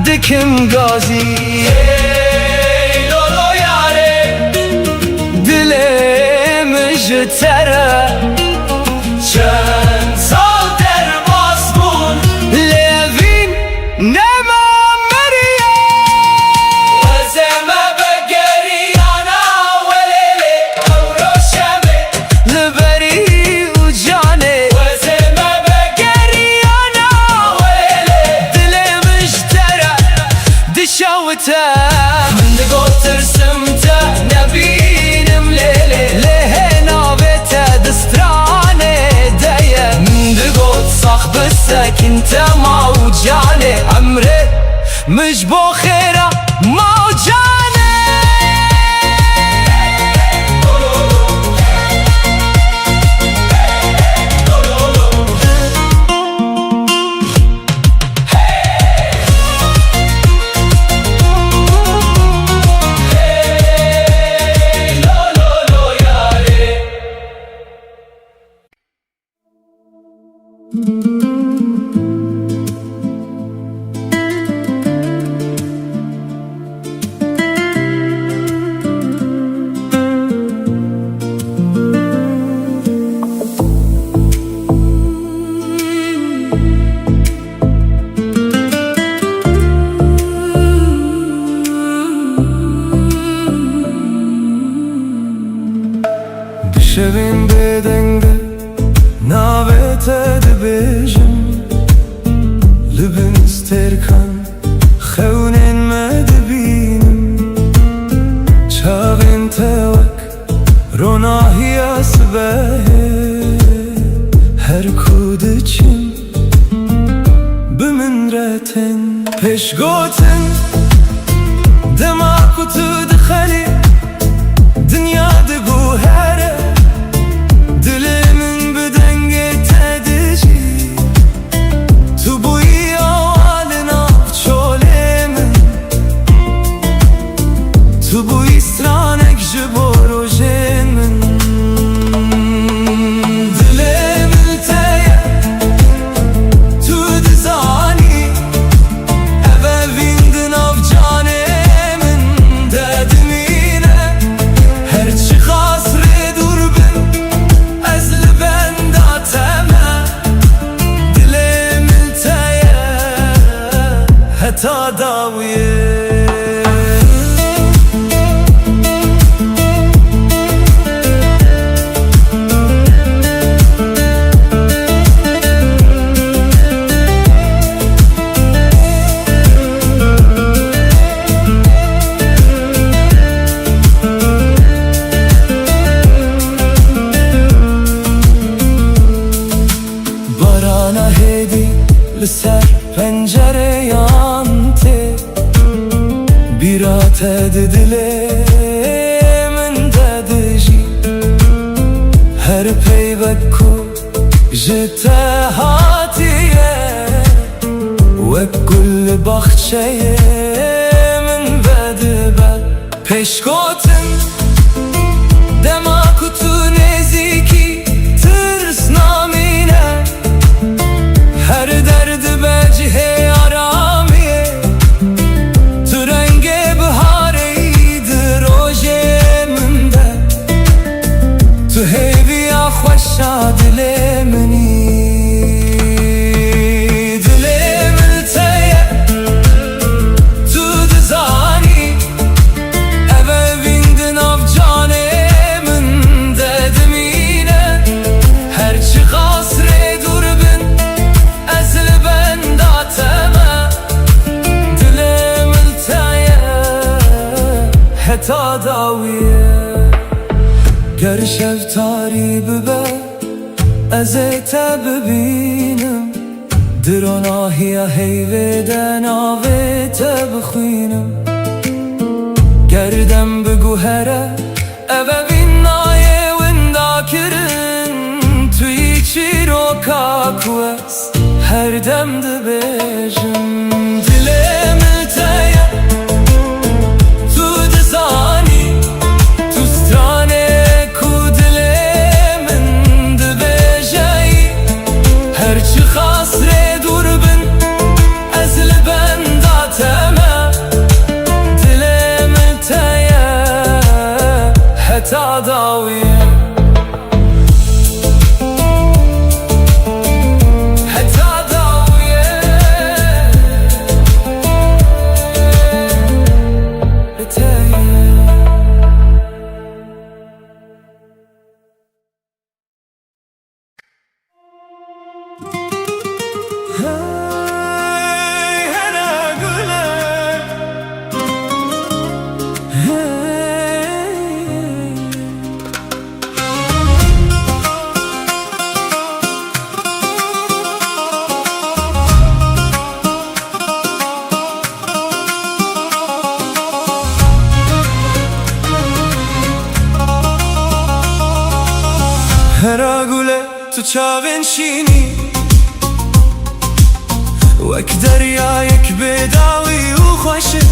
دکم گازی ای لولو یاره دلم جتره چند سال در باز بون لوین نما مریه وزمه بگری انا ولله او روشمه لبری و جانه وزمه بگری انا ولله دلم جتره دشوته من دقوت ترسمته نبینم لیله له ناوته دسترانه ديه من دقوت صاحب السكن موجانه امري مجبو خيرا موجانه شویم بدنگه ناوته دبیجم لبن استرکان خونین ما دبینم gotin dema ku tu dixelî dinya diguhere dilê min bi dengê te dijî tu bûyî awalê nav çolê min tu bûyî stranek ji bo rojên min dilê min te ye tu dizanî ev evîn di nav canê min de dimîne her çi xas rê dûr bin ez li benda te me dilê min te ye heta dawiyê barana hêdî li ser pencereyan tê bîra te di dilê min de dijî her peybek ku ji te hatiye wek gul li baxçeyê min vedibe pêşgotin dema ku tu nêzîkî tirs namîne her derdi be cihê aramiye tu rengê biharê di rojê min de tu hêviya xweşa dilê minî dilê min te ye tu dizanî ev evîn di nav canê min de dimîne her çi xas rê dûr bin ez li benda te me dilê min te ye heta dawiyê ger şevtarî bibe ez ê te bibînim dironahiya heyvê de navê te bixwînim ger dem biguhere ev evîn nayê winda kirin tu yî çîroka ku ez her dem dibêjim dilê min te ye tu dizanî tu stranê ku dilê min dibêjeyî her çi xas rê dûr bin ez li benda te me dilê min te ye heta dawiyê heta dawiyê te ye hey hene güle hey hera güle tu çavên şînî wek deryayek bêdawî û xweşik